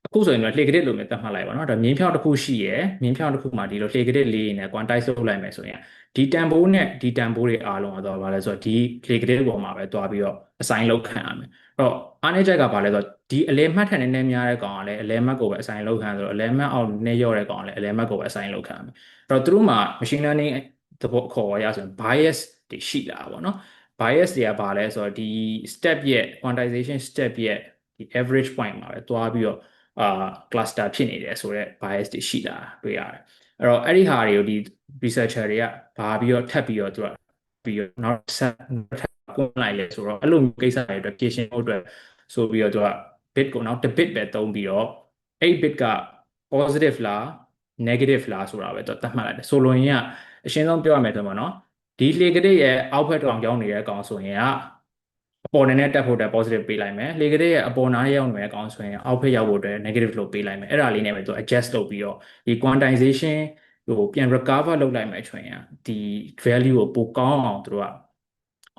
အခုဆိုရင်တော့လှေကတစ်လိုမျိုးသတ်မှတ်လိုက်ပါတော့ဒါမြင်းဖြောင်းတစ်ခုရှိရယ်မြင်းဖြောင်းတစ်ခုမှာဒီလိုလှေကတစ်လေးနဲ့ quantize လုပ်လိုက်မယ်ဆိုရင်ဒီတန်ဖိုးနဲ့ဒီတန်ဖိုးတွေအားလုံးကတော့ဘာလဲဆိုတော့ဒီလှေကတစ်ပေါ်မှာပဲတွားပြီးတော့ assign လုပ်ခံရမယ်အဲ့တော့အားနည်းချက်ကဘာလဲဆိုတော့ဒီအလဲမှတ်ထန်နည်းနည်းများတဲ့ကောင်ကလည်းအလဲမှတ်ကိုပဲ assign လုပ်ခံရဆိုတော့အလဲမှတ်အောက်နည်းရော့တဲ့ကောင်ကလည်းအလဲမှတ်ကိုပဲ assign လုပ်ခံရမယ်အဲ့တော့သူတို့မှာ machine learning သဘောခေါ်ရဆိုရင် bias တွေရှိလာပါတော့ bias တွေကဘာလဲဆိုတော့ဒီ step ရဲ့ quantization step ရဲ့ဒီ average point မှာပဲတွားပြီးတော့cluster ဖြစ်နေတယ်ဆိုတော့ bias တွေရှိလာတွေ့ရတယ်အဲ့တော့အဲ့ဒီဟာတွေကိုဒီ researcher တွေကဘာပြီးတော့ထပ်ပြီးတော့သူကပြီးတော့နောက်ဆက်ကွန်လိုက်လဲဆိုတော့အဲ့လိုကိစ္စတွေအတွက် patient ဖို့အတွက်ဆိုပြီးတော့သူက bit ကိုနောက်တစ် bit ပဲသုံးပြီးတော့အဲ့ bit က positive လား negative လားဆိုတာပဲသူသတ်မှတ်လိုက်တယ်ဆိုလိုရင်းကအရှင်းဆုံးပြောရမယ်ဆိုတော့နော်ဒီလေကလေးရဲ့အောက်ဘက်တောင်ရောက်နေတဲ့အကောင်ဆိုရင်အပေါ်နဲ့တက်ဖို့အတွက် positive ပေးလိုက်မယ်လေကလေးရဲ့အပေါ်နားရောက်နေတဲ့အကောင်ဆိုရင်အောက်ဘက်ရောက်ဖို့အတွက် negative လို့ပေးလိုက်မယ်အဲ့ဒါလေးနဲ့ပဲသူ adjust လုပ်ပြီးတော့ဒီ quantization ပြန် recover လုပ်လိုက်မယ်ဆိုရင်ဒီ value ကိုပိုကောင်းအောင်သူတို့က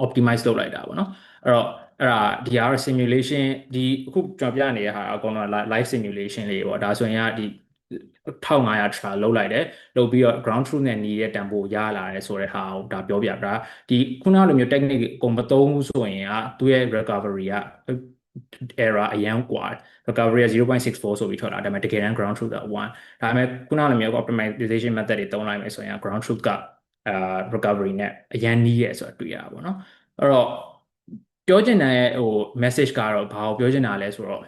optimize လုပ်လိုက်တာပေါ့နော်အဲ့တော့အဲ့ဒါဒီကတော့ simulation ဒီအခုကျွန်တော်ပြနေတဲ့ဟာအကောင်တော့ live simulation လေးပေါ့ဒါဆိုရင်ဒီ1500 trial လုပ်လိုက်တယ်လုပ်ပြီးတော့ ground truth နဲ့နေတဲ့တန်ဖိုးရလာတယ်ဆိုတဲ့ဟာကိုဒါပြောပြတာဒီခုနလိုမျိုး technique အကုန်မသုံးဘူးဆိုရင်သူ့ရဲ့ recovery က error အရန်กว่า recovery က0.64ဆိုပြီးထွက်လာဒါပေမဲ့တကယ်တမ်း ground truth က1ဒါပေမဲ့ခုနလိုမျိုး optimization method တွေသုံးလိုက်မယ်ဆိုရင် ground truth ကrecovery နဲ့အရန်နီးရဲဆိုတာတွေ့ရပါဘောเนาะအဲ့တော့ပြောချင်တဲ့message ကတော့ဘာကိုပြောချင်တာလဲဆိုတော့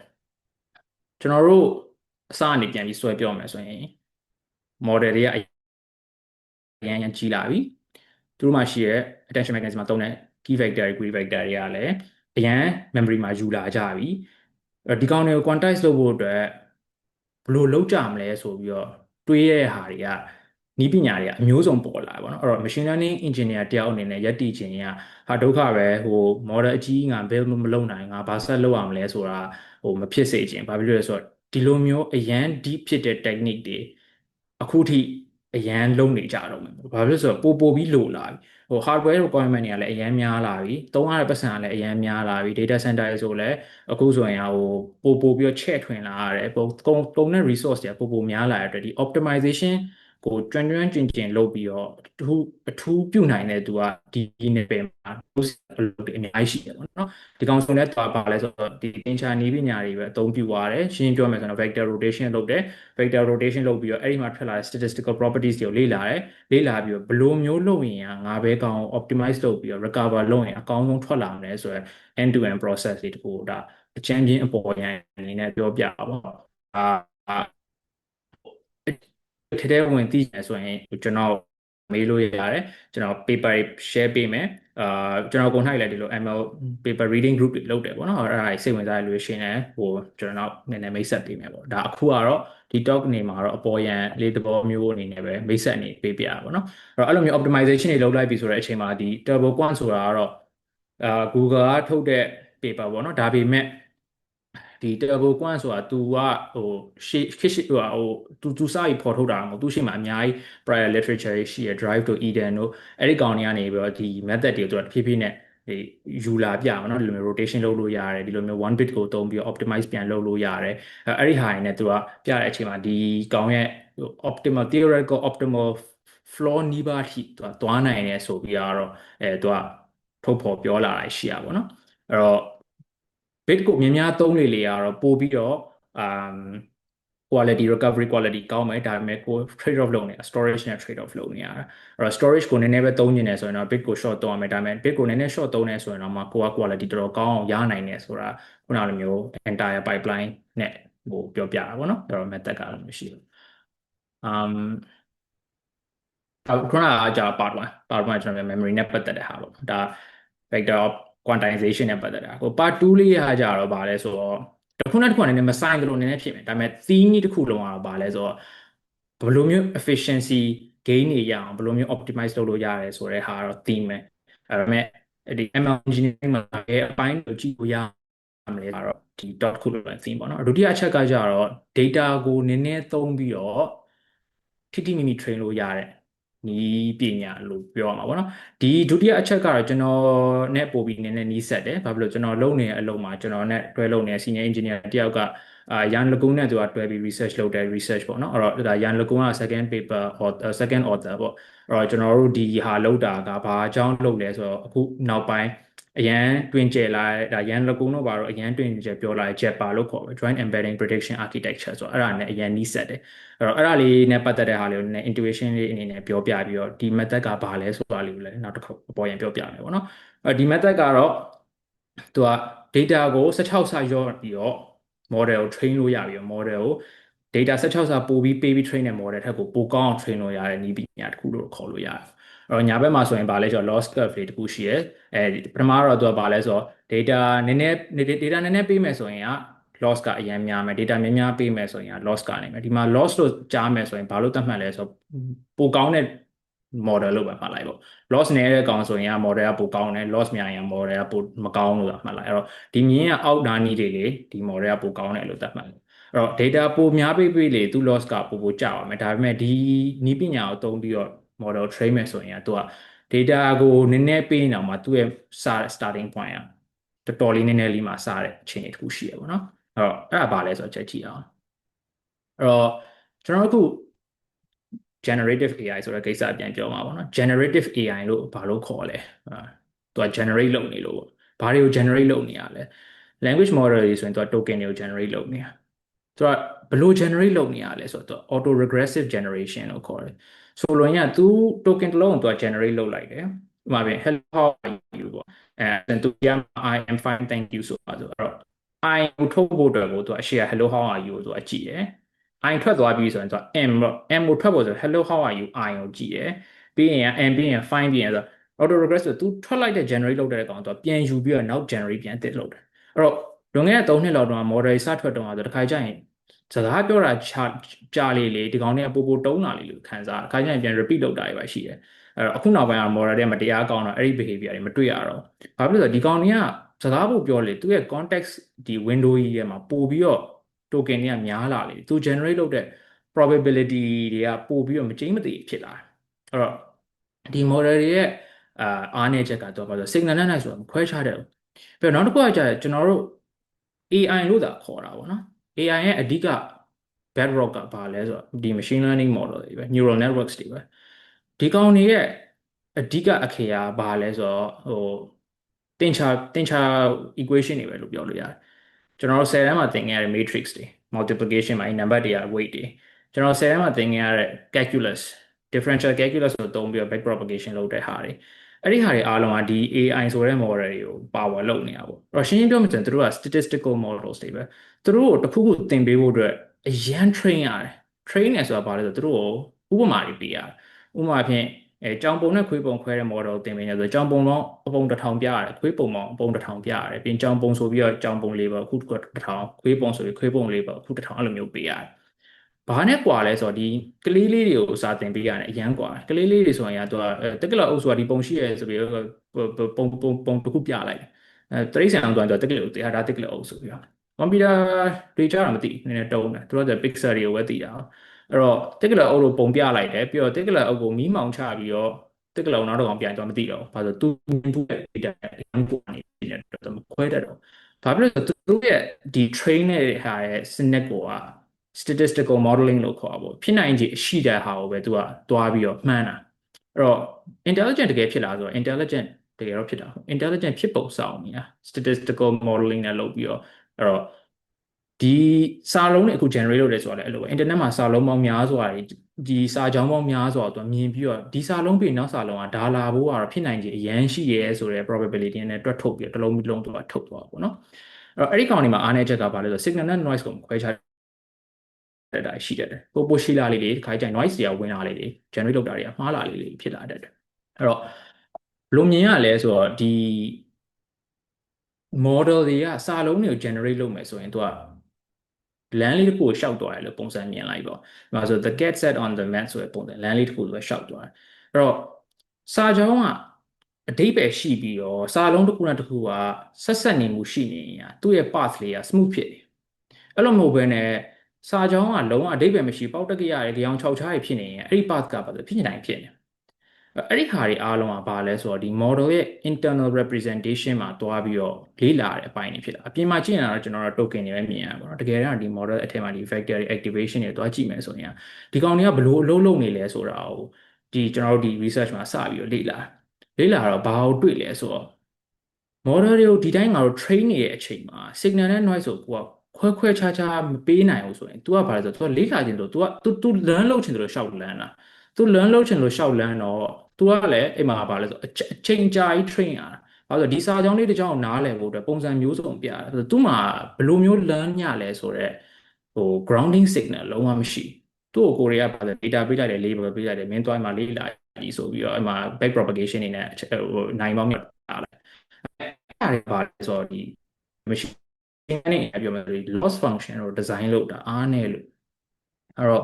ကျွန်တော်တို့အစအနေပြန်ပြီးဆွဲပြောမယ်ဆိုရင် model တွေကအရန်ကြီးလာပြီသူတို့မှာရှိရဲ့ attention mechanism မှာသုံးတဲ့ key vector query vector တွေကလည်းအရန် memory မှာယူလာကြပြီဒီကောင်တွေကို quantize လုပ်ဖို့အတွက်ဘယ်လိုလုပ်ကြမလဲဆိုပြီးတော့တွေးရတဲ့ဟာတွေက နီးပညာတွေကအမျိုးစုံပေါ်လာပါတော့အဲ့တော့ machine learning engineer တယောက်အနေနဲ့ယက်တီခြင်းကဟာဒုက္ခပဲဟို model အကြီးငါ build မလုပ်နိုင်ငါဘာဆက်လုပ်ရမလဲဆိုတာမဖြစ်စေခြင်းဘာဖြစ်လို့လဲဆိုတော့ဒီလိုမျိုးအရန် deep ဖြစ်တဲ့ technique တွေအခုထိအရန်လုံးနေကြတော့မယ်ဘာဖြစ်လို့ဆိုတော့ပိုပြီးလိုလာပြီhardware requirement တွေကလည်းအရန်များလာပြီသုံးရတဲ့ပတ်စံကလည်းအရန်များလာပြီ data center တွေဆိုလည်းအခုဆိုရင်ပိုပြီးတော့ချဲ့ထွင်လာရတယ်ကုန်တဲ့ resource တွေကပိုများလာတဲ့အတွက်ဒီ optimization ကိုကျွမ်းကျင်လုပ်ပြီးတော့အထူးပြုနိုင်တဲ့သူကဒီနယ်ပယ်မှာအလုပ်တွေအများကြီးရှိတယ်ပေါ့နော်ဒီကောင်ဆိုလည်းပါလဲဆိုတော့ဒီသင်္ချာနည်းပညာတွေပဲအသုံးပြုရတယ်ရှင်းပြောမယ်ဆိုတော့ vector rotation လုပ်တယ် vector rotation လုပ်ပြီးတော့အဲ့ဒီမှာထွက်လာတဲ့ statistical properties တွေကိုလေ့လာတယ်လေ့လာပြီးတော့ဘယ်လိုမျိုးလုပ်ရင်ငါပဲကောင် optimize လုပ်ပြီးတော့ recover လုပ်ရင်အကောင်းဆုံးထွက်လာမယ်ဆိုတော့ end to end process တွေတခုဒါအချမ်းချင်းအပေါ်ရန်အနေနဲ့ပြောပြပါပေါ့ထဲထဲဝင်သိတယ်ဆိုရင်ကျွန်တော်မေးလို့ရတယ်ကျွန်တော် paper share ပေးမယ်ကျွန်တော်ကိုနိုင်လည်းဒီလို ML paper reading group တွေလုပ်တယ်ပေါ့နော်အဲ့ဒါစိတ်ဝင်စားရလို့ရှိရင်ကျွန်တော်နည်းနည်းမိတ်ဆက်ပေးမယ်ပေါ့ဒါအခုကတော့ဒီ talk နေမှာတော့အပေါ်ရန်လေးသဘောမျိုးအနေနဲ့ပဲမိတ်ဆက်အနေပေးပြရပါပေါ့နော်အဲ့လိုမျိုး optimization တွေလုပ်လိုက်ပြီဆိုတဲ့အချိန်မှာဒီ turbo quant ဆိုတာကတော့Google ကထုတ်တဲ့ paper ပေါ့နော်ဒါပေမဲ့ဒီ turbo quant ဆိုတာ तू ကရှေ့तू စပြီးဖော်ထုတ်တာမဟုတ်သူရှေ့မှာအများကြီး prior literature ရှိရ drive to Eden တို့အဲ့ဒီကောင်တွေကနေပြီးတော့ဒီ method တွေကို तू တဖြည်းဖြည်းနဲ့ယူလာပြမှာเนาะဒီလိုမျိုး rotation လုပ်လို့ရတယ်ဒီလိုမျိုး one bit ကိုသုံးပြီး optimize ပြန်လုပ်လို့ရတယ်အဲ့ဒီဟာတွေနဲ့ तू ကပြတဲ့အချိန်မှာဒီကောင်ရဲ့ optimal theoretical optimal floor နီးပါးထိ तू သွားနိုင်တယ်ဆိုပြီးတော့तू ကထုတ်ဖော်ပြောလာတာရှိရပါတော့အဲ့တော့ bit ကိုများများသုံးလေကတော့ပို့ပြီးတော့quality recovery quality ကောင်းမယ်ဒါပေမဲ့ကို trade off လုပ်နေတာ storage နဲ့ trade off လုပ်နေရတာအဲ့တော့ storage ကိုနည်းနည်းပဲသုံးနေတယ်ဆိုရင်တော့ bit ကို short သုံးရမယ်ဒါပေမဲ့ bit ကိုနည်းနည်း short သုံးနေဆိုရင်တော့မှကိုက quality တော်တော်ကောင်းအောင်ရနိုင်တယ်ဆိုတာခုနလိုမျိုး entire pipeline နဲ့ပြောပြတာပေါ့နော်အဲ့တော့ method ကလည်းမရှိဘူးခုနကကြာ part 1ကျွန်တော် memory နဲ့ပတ်သက်တဲ့ဟာပေါ့ဒါ vector of quantization နဲ့ပတ်သက်တာကို part 2လေးရကြတော့ဗာလဲဆိုတော့တစ်ခုနဲ့တစ်ခုကနည်းနည်းမဆိုင်ကြလို့နည်းနည်းဖြစ်မယ်ဒါပေမဲ့ theme ကြီးတစ်ခုလုံးကတော့ဗာလဲဆိုတော့ဘယ်လိုမျိုး efficiency gain တွေရအောင်ဘယ်လိုမျိုး optimize လုပ်လို့ရတယ်ဆိုတဲ့ဟာတော့ theme ပဲအဲ့ဒါပေမဲ့ဒီ ML engineering မှာအပိုင်းကိုကြည့်လို့ရမလဲကတော့ဒီ dot ခုလုံး theme ပေါ့နော်ဒုတိယအချက်ကကြတော့ data ကိုနည်းနည်းသုံးပြီးတော့ထိထိမိမိ train လို့ရတဲ့နီးပညာလို့ပြောရမှာပေါ့နော်ဒီဒုတိယအချက်ကတော့ကျွန်တော်နဲ့ပို့ပြီးနည်းနည်းနီးစပ်တယ်ဘာဖြစ်လို့ကျွန်တော်လုပ်နေတဲ့အလုပ်မှာကျွန်တော်နဲ့တွဲလုပ်နေတဲ့ senior engineer တယောက်ကရန်လကုန်းနဲ့သူကတွဲပြီး research လုပ်တယ် research ပေါ့နော်အဲ့တော့ဒါရန်လကုန်းက second paper second author ပေါ့အဲ့တော့ကျွန်တော်တို့ဒီဟာလုပ်တာကဘာအကြောင်းလုပ်လဲဆိုတော့အခုနောက်ပိုင်းအရန်တွင်ကျယ်လာဒါရန်လကုန်းတော့ဘာလို့အရန်တွင်ကျယ်ပြောလာ JEPA လို့ခေါ်ပဲ Joint Embedding Prediction Architecture ဆိုတော့အဲ့ဒါနဲ့အရန်နီးစပ်တယ်အဲ့တော့အဲ့ဒါလေးနဲ့ပတ်သက်တဲ့ဟာလေးကိုနည်း intuition လေးအနေနဲ့ပြောပြပြီးတော့ဒီ method ကဘာလဲဆိုတာလေးကိုလည်းနောက်တစ်ခေါက်အပေါ်ရင်ပြောပြမယ်ပေါ့နော်ဒီ method ကတော့သူက data ကို16ဆရော့ပြီးတော့ model ကို train လို့ရပြီးတော့ model ကို data 16ဆပို့ပြီးပေးပြီး train တဲ့ model ထက်ကိုပိုကောင်းအောင် train လို့ရတဲ့နည်းပညာတစ်ခုလို့ခေါ်လို့ရတယ်အဲ့တော့ညာဘက်မှာဆိုရင်ဗာလဲဆိုတော့ loss curve လေးတစ်ခုရှိရယ်ပထမတော့သူကဗာလဲဆိုတော့ data နည်းနည်းပေးမယ်ဆိုရင်က loss ကအရင်များမယ် data များများပေးမယ်ဆိုရင် loss ကနေမယ်ဒီမှာ loss လို့ကြားမယ်ဆိုရင်ဘာလို့သတ်မှတ်လဲဆိုတော့ပိုကောင်းတဲ့ model လို့ပဲမှတ်လိုက်ပေါ့ loss နည်းတဲ့ကောင်ဆိုရင် model ကပိုကောင်းတယ် loss များရင် model ကပိုမကောင်းလို့မှတ်လိုက်အဲ့တော့ဒီမြင်းကအောက်နားနီးတွေလေဒီ model ကပိုကောင်းတယ်လို့သတ်မှတ်တယ်အဲ့တော့ data ပိုများပေးလေသူ loss ကပိုကျပါမယ်ဒါပေမဲ့ဒီနည်းပညာကိုသုံးပြီးတော့ model train မယ်ဆိုရင်သူက data ကိုနည်းနည်းပေးနေအောင်မှာသူ့ရဲ့ starting point ကတော်တော်လေးနည်းနည်းလေးမှစတဲ့အခြေအနေတစ်ခုရှိရပါတော့အဲ့ဒါဘာလဲဆိုတော့ချက်ကြည့်အောင်အဲ့တော့ကျွန်တော်တို့အခု generative AI ဆိုတဲ့ကိစ္စပြန်ပြောမှာပေါ့နော် generative AI လို့ဘာလို့ခေါ်လဲသူက generate လုပ်နေလို့ဘာတွေကို generate လုပ်နေရလဲ language model တွေဆိုရင်သူက token တွေကို generate လုပ်နေတာသူကဘယ်လို generate လုပ်နေရလဲဆိုတော့ auto regressive generation လို့ခေါ်တယ်ဆိုလိုရင်ကသူ token တစ်လုံးကိုသူက generate လုပ်လိုက်တယ်ဥပမာပြန် hello how are you ပေါ့သူက I am fine thank you ဆိုတော့ I ကိုထုတ်ဖို့အတွက်ကိုသူကအရှိရ hello how are you ကိုသူကကြည့်တယ် I ထွက်သွားပြီဆိုရင်သူက M ပေါ့ M ကိုထွက်ဖို့ဆို hello how are you I ကိုကြည့်တယ်ပြီးရင် M ပြီးရင် fine ပြီးရင်ဆို auto regress ဆိုသူထွက်လိုက်တဲ့ generate လုပ်တဲ့ကောင်သူကပြန်ယူပြီးတော့နောက် generate ပြန်အသစ်လုပ်တယ်အဲ့တော့လွန်ခဲ့တဲ့3နှစ်လောက်တော့ model စထွက်တော့ဆိုတခါကျရင် စကားပြောတာကြာလေဒီကောင်တွေကပိုတုံးလာလေလို့ခံစားအခါကျရင်ပြန် repeat လုပ်တာတွေပဲရှိတယ်အဲ့တော့အခုနောက်ပိုင်းက model တွေကမတရားကောင်းတော့အဲ့ဒီ behavior တွေမတွေ့ရတော့ဘာဖြစ်လို့လဲဆိုတော့ဒီကောင်တွေကစကားပို့ပြောလေသူရဲ့ context ဒီ window ကြီးထဲမှာပို့ပြီးတော့ token တွေကများလာလေသူ generate လုပ်တဲ့ probability တွေကပို့ပြီးတော့မကျိန်းမသေးဖြစ်လာအဲ့တော့ဒီ model တွေရဲ့အားနည်းချက်ကတော့ဘာလို့ signal နဲ့ဆိုတာမခွဲခြားတဲ့ဘူးပြီးတော့နောက်တစ်ခုကကြာကျွန်တော်တို့ AI လို့သာခေါ်တာပေါ့နော် AI ရဲ့အဓိက bedrock ကဘာလဲဆိုတော့ဒီ machine learning model တွေပဲ neural networks တွေပဲဒီကောင်တွေရဲ့အဓိကအခရာဘာလဲဆိုတော့တင်ချာ equation တွေပဲလို့ပြောလို့ရတယ်ကျွန်တော်တို့10တန်းမှာသင်ခဲ့ရတဲ့ matrix တွေ multiplication မှာနံပါတ်တွေက weight တွေကျွန်တော်10တန်းမှာသင်ခဲ့ရတဲ့ calculus differential calculus ကိုသုံးပြီးတော့ back propagation လုပ်တဲ့ဟာတွေအဲ့ဒီဟာတွေအားလုံးကဒီ AI ဆိုတဲ့ model တွေကို power လုပ်နေတာပေါ့အဲ့တော့ရှင်းရှင်းပြောမှဆိုရင်သူတို့က statistical models တွေပဲသူတို့ကိုတစ်ခုခုသင်ပေးဖို့အတွက်အရန် train ရတယ် train ရဆိုတာဘာလဲဆိုတော့သူတို့ကိုဥပမာတွေပေးရတယ်ဥပမာဖြင့်ကြောင်ပုံနဲ့ခွေးပုံခွဲတဲ့ model သင်ပေးနေဆိုကြောင်ပုံတော့အပုံတစ်ထောင်ပြရတယ်ခွေးပုံပေါင်းအပုံတစ်ထောင်ပြရတယ်ပြီးကြောင်ပုံဆိုပြီးတော့ကြောင်ပုံလေးပေါ့အခုတစ်ထောင်ခွေးပုံဆိုပြီးခွေးပုံလေးပေါ့အခုတစ်ထောင်အဲ့လိုမျိုးပေးရတယ်ဘာနဲ့ကွာလဲဆိုတော့ဒီကလေးလေးတွေကိုစာသင်ပေးရတယ်အရန်ကွာကလေးလေးတွေဆိုရင်ကသူကတက်ကလာအုပ်ဆိုတာဒီပုံရှိရဲဆိုပြီးပုံတစ်ခုပြလိုက်တရိษံအောင်တော့တက်ကလာအုပ်တရားဒါတက်ကလာအုပ်ဆိုပြီးတော့ကွန်ပျူတာတွေကြတာမသိနည်းနည်းတုံးတယ်သူတို့က pixel တွေကိုပဲသိတာအဲ့တော့တက်ကလာအုပ်လို့ပုံပြလိုက်တယ်ပြီးတော့တက်ကလာအုပ်ကိုမီးမောင်ချပြီးတော့တက်ကလာနောက်တော့ပြန်တော့မသိတော့ဘာလို့သူရဲ့ data ကိုနေတယ်တော့မခွဲတတ်တော့ဘာဖြစ်လို့လဲဆိုတော့သူတို့ရဲ့ဒီ train တဲ့ဟာရဲ့စနစ်ကိုကstatistical modeling လို့ခေါ်တာပေါ့ဖြစ်နိုင်ခြေရှိတဲ့ဟာကိုပဲသူကတွားပြီးတော့မှန်းတာအဲ့တော့ intelligent တကယ်ဖြစ်လာဆိုတော့ intelligent တကယ်တော့ဖြစ်တာ intelligent ဖြစ်ပုံစောင့်နေတာ statistical modeling နဲ့လုပ်ပြီးတော့အဲ့တော့ဒီစာလုံးတွေအခု generate လုပ်တယ်ဆိုတာလည်းအဲ့လိုပဲ internet မှာစာလုံးပေါင်းများစွာဒီစာကြောင်းပေါင်းများစွာသူမြင်ပြီးတော့ဒီစာလုံးပြီးနောက်စာလုံးကဒါလာဖို့ကတော့ဖြစ်နိုင်ခြေအရန်ရှိရဲဆိုတဲ့ probability နဲ့တွက်ထုတ်ပြီးတော့တစ်လုံးတစ်လုံးသူကထုတ်သွားပါပေါ့နော်အဲ့တော့အဲ့ဒီကောင်တွေမှာအားနည်းချက်ကဘာလဲဆိုတော့ signal နဲ့ noise ကိုခွဲခြားတာရှိတတ်တယ်ပိုရှိလာလေးတွေခါကြိုင် noise တွေကဝင်လာလေးတွေ generate လုပ်တာတွေကမှားလာလေးတွေဖြစ်လာတတ်တယ်အဲ့တော့ဘယ်လိုမြင်ရလဲဆိုတော့ဒီ model တွေကစာလုံးတွေကို generate လုပ်မယ်ဆိုရင်သူကလမ်းလေးတစ်ခုကိုရှောက်သွားတယ်လို့ပုံစံမြင်လိုက်ပေါ့။ဒါဆို the cat sat on the mat ဆိုတဲ့ပုံစံလမ်းလေးတစ်ခုကိုရှောက်သွားတယ်။အဲ့တော့စာကြောင်းကအဓိပ္ပာယ်ရှိပြီးတော့စာလုံးတစ်ခုနဲ့တစ်ခုကဆက်နေမှုရှိနေရင်သူ့ရဲ့ path လေးက smooth ဖြစ်တယ်။အဲ့လိုမဟုတ်ဘဲနဲ့စာကြောင်းကလုံးဝအဓိပ္ပာယ်မရှိပေါက်တက်ကရရဲ့ကြောင်6ချားရဖြစ်နေရင်အဲ့ဒီ path ကဘာလို့ဖြစ်နေနိုင်ဖြစ်နေအဲ့ဒီဟာတွေအားလုံးကဘာလဲဆိုတော့ဒီ model ရဲ့ internal representation မှာတွားပြီးတော့လေ့လာတဲ့အပိုင်းတွေဖြစ်လာအပြင်မှာကြည့်ရင်တော့ကျွန်တော်တို့ token တွေပဲမြင်ရပါတော့တကယ်တော့ဒီ model အထက်မှာဒီ vector တွေ activation တွေတွားကြည့်မယ်ဆိုရင်ဒီကောင်တွေကဘလို့အလုပ်လုပ်နေလဲဆိုတာကိုဒီကျွန်တော်တို့ဒီ research မှာစပြီးတော့လေ့လာတော့ဘာကိုတွေ့လဲဆိုတော့ model တွေကိုဒီတိုင်းငါတို့ train နေတဲ့အချိန်မှာ signal နဲ့ noise ကိုကိုကခွဲခြားမပေးနိုင်ဘူးဆိုရင် तू ကဘာလဲဆိုတော့ तू ကလေ့လာခြင်းဆို तू learn လုပ်ခြင်းဆိုလို့ရှောက် learn တာသူ learn လုပ်ချင်လို့ရှောက် learn တော့ तू ကလည်းအိမ်မှာပါလဲဆိုအချိန်ကြာကြီး train ရတာဘာလို့ဒီစာကြောင်းလေးတစ်ကြောင်းနားလည်ဖို့အတွက်ပုံစံမျိုးစုံပြရတယ်သူမှဘယ်လိုမျိုး learn ညလဲဆိုတော့grounding signal လုံးဝမရှိသူ့ကိုကိုရီးယားပါလဲ data ပေးလိုက်တယ် label ပေးလိုက်တယ်မင်းသွားမှလေ့လာပြီဆိုပြီးတော့အဲ့မှာ back propagation တွေနဲ့နိုင်ပေါင်းမြတ်လာတယ်အဲ့ဒါတွေပါလဲဆိုတော့ဒီ machine learning ပြောမယ်ဆို loss function ကို design လုပ်တာအားနည်းလို့အဲ့တော့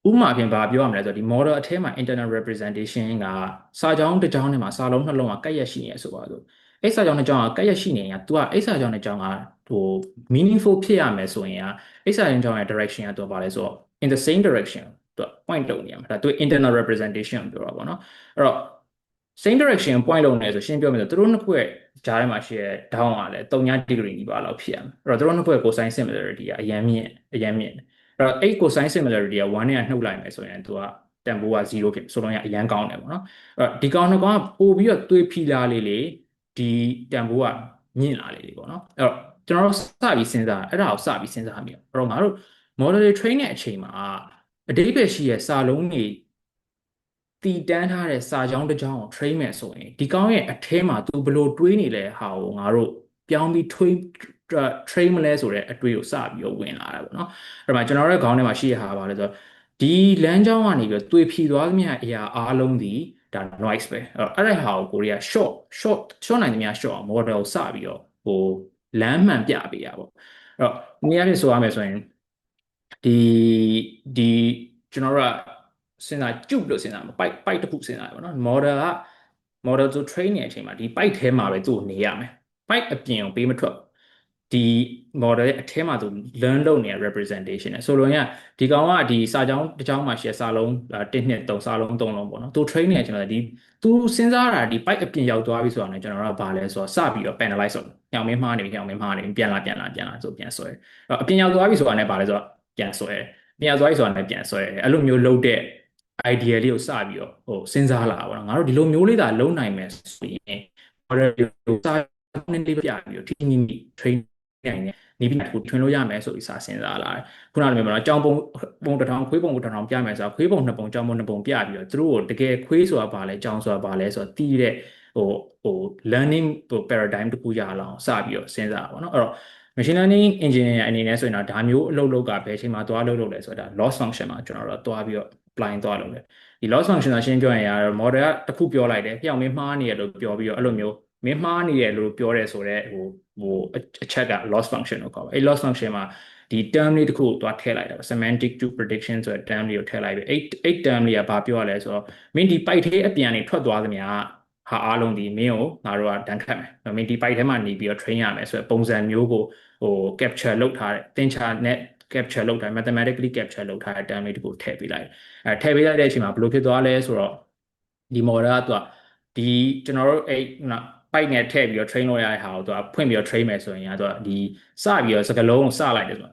ဥပမာဖြင့်ဘာပြောရမလဲဆိုတော့ဒီ model အထဲမှာ internal representation ကစာကြောင်းတစ်ကြောင်းနဲ့မှာစာလုံးနှလုံးကကပ်ရက်ရှိနေဆိုပါစို့အဲ့စာကြောင်းတစ်ကြောင်းကကပ်ရက်ရှိနေရင် तू ကအဲ့စာကြောင်းတစ်ကြောင်းကmeaningful ဖြစ်ရမယ်ဆိုရင်အဲ့စာကြောင်းရဲ့ direction က तू ဘာလဲဆိုတော့ in the same direction သူ point လုပ်နေရမှာဒါ तू internal representation ပြောတာပေါ့နော်အဲ့တော့ same direction point လုပ်နေဆိုရှင်းပြောမယ်ဆိုသူတို့နှစ်ခုရဲ့ကြားထဲမှာရှိတဲ့ down ကလည်း3 degree နီးပါးလောက်ဖြစ်ရမယ်အဲ့တော့သူတို့နှစ်ခုရဲ့ cosine similarity ကအရင်မြင့်အဲ့တော့အဲ့ cosine similarity က1နဲ့နှုတ်လိုက်မယ်ဆိုရင်သူကတန်ဖိုးက0ဖြစ်ဆိုတော့အရင်ကောင်းတယ်ပေါ့နော်အဲ့တော့ဒီကောင်နှစ်ကောင်ကပို့ပြီးတော့တွေးဖီလာလေးဒီတန်ဖိုးကမြင့်လာလေးပေါ့နော်အဲ့တော့ကျွန်တော်တို့စပြီးစဉ်းစားအဲ့ဒါကိုစပြီးစဉ်းစားမိတော့အဲ့တော့ငါတို့ model train တဲ့အချိန်မှာအဓိပ္ပာယ်ရှိရဲ့စာလုံးတွေတည်တန်းထားတဲ့စာကြောင်းတစ်ကြောင်းကို train မယ်ဆိုရင်ဒီကောင်းရဲ့အထဲမှာ तू ဘလို့တွေးနေလဲဟာကိုငါတို့ပြောင်းပြီး train မလဲဆိုတဲ့အတွေးကိုစပြီးတော့ဝင်လာတယ်ပေါ့နော်အဲ့မှာကျွန်တော်တို့ခေါင်းထဲမှာရှိရဟာပါလဲဆိုတော့ဒီလမ်းကြောင်းကနေပြီးတော့တွေးဖြီသွားသမျှအရာအားလုံးဒီဒါ noise ပဲအဲ့ဒါဟာကိုကိုရီးယား short နိုင်သမျှ short model စပြီးတော့လမ်းမှန်ပြပေးရပေါ့အဲ့တော့နည်းအားဖြင့်ဆိုရမယ်ဆိုရင် ဒီကျွန်တော်တို့ကစဉ်းစားကျုပ်လို့စဉ်းစားမှာပိုက်တစ်ခုစဉ်းစားရပါတော့ model ဆို train နေတဲ့အချိန်မှာဒီပိုက်ထဲမှာပဲသူ့ကိုနေရမယ်ပိုက်အပြင်ကိုပေးမထွက်ဒီ model ရဲ့အထဲမှာသူ learn လုပ်နေတဲ့ representation နဲ့ဆိုလိုရင်ဒီကောင်ကဒီစာကြောင်းတစ်ကြောင်းမှာရှယ်စာလုံး1 2 3စာလုံး3လုံးပေါ့နော်သူ train နေတဲ့အချိန်မှာဒီသူစဉ်းစားတာဒီပိုက်အပြင်ရောက်သွားပြီဆိုတာနဲ့ကျွန်တော်တို့ကဘာလဲဆိုတော့စပြီးတော့ penalize လုပ်ညောင်မင်းမှားနေပြီညောင်မင်းမှားနေပြီပြန်လာဆိုပြန်ဆွဲအပြင်ရောက်သွားပြီဆိုတာနဲ့ဘာလဲဆိုတော့ပြန်ဆွဲပြန်ဆွဲဆိုတာနဲ့ပြန်ဆွဲအဲ့လိုမျိုးလုပ်တဲ့ idea လေးကိုစပြီးတော့စဉ်းစားလာတာပေါ့နော်ငါတို့ဒီလိုမျိုးလေးသာလုံးနိုင်မယ်ဆိုရင် model ကိုစာနည်းလေးပြပြီးတော့ထိမိမိ train နိုင်တယ်နေပြီးတော့ထွင်လို့ရမယ်ဆိုပြီးစာစဉ်းစားလာတယ်ခုနကလိုမျိုးပေါ့နော်ကြောင်ပုံတစ်ထောင်ခွေးပုံတစ်ထောင်ပြမယ်ဆိုတာခွေးပုံနှစ်ပုံကြောင်ပုံနှစ်ပုံပြပြီးတော့သူတို့ကိုတကယ်ခွေးဆိုတာဘာလဲကြောင်ဆိုတာဘာလဲဆိုတော့တီးတဲ့ဟို learning paradigm တစ်ခုရအောင်စပြီးတော့စဉ်းစားတာပေါ့နော်အဲ့တော့ machine learning engineer အနေနဲ့ဆိုရင်တော့ဒါမျိုးအလုပ်လုပ်ကဘယ်အချိန်မှာသွားလုပ်လို့လဲဆိုတာ loss function မှာကျွန်တော်တို့သွားပြီးတော့ apply သွားလုပ်တယ်ဒီ loss function ကရှင်းပြောရင်ကတော့ model ကတစ်ခုပြောလိုက်တယ်ပြောင်းမင်းမှားနေရလို့ပြောပြီးတော့အဲ့လိုမျိုးမင်းမှားနေရလို့ပြောတယ်ဆိုတော့အချက်က loss function ကိုခေါ်ပါအဲ့ loss function မှာဒီ term လေးတစ်ခုကိုသွားထည့်လိုက်တာ semantic to prediction ဆိုတဲ့ term လေးကိုထည့်လိုက်ပြီးအဲ့ term လေးကဘာပြောရလဲဆိုတော့မင်းဒီ pipe ထဲအပြန်နေထွက်သွားသမျှဟာအားလုံးဒီမင်းကိုငါတို့ကတန်းခတ်မယ်မင်းဒီ pipe ထဲမှာနေပြီးတော့ train ရမယ်ဆိုတဲ့ပုံစံမျိုးကိုcapture လုပ်ထားတဲ့သင်္ချာ net capture လုပ်ထား mathematically capture လုပ်ထားတဲ့ term လေးတခုထည့်ပေးလိုက်ထည့်ပေးလိုက်တဲ့အချိန်မှာဘယ်လိုဖြစ်သွားလဲဆိုတော့ဒီ model ကသူကဒီကျွန်တော်တို့အဲ့ပိုက်နဲ့ထည့်ပြီးတော့ train လုပ်ရတဲ့ဟာကိုသူကဖွင့်ပြီးတော့ train မယ်ဆိုရင်သူကဒီစပြီးတော့စကလုံးကိုစလိုက်တယ်ဆိုတော့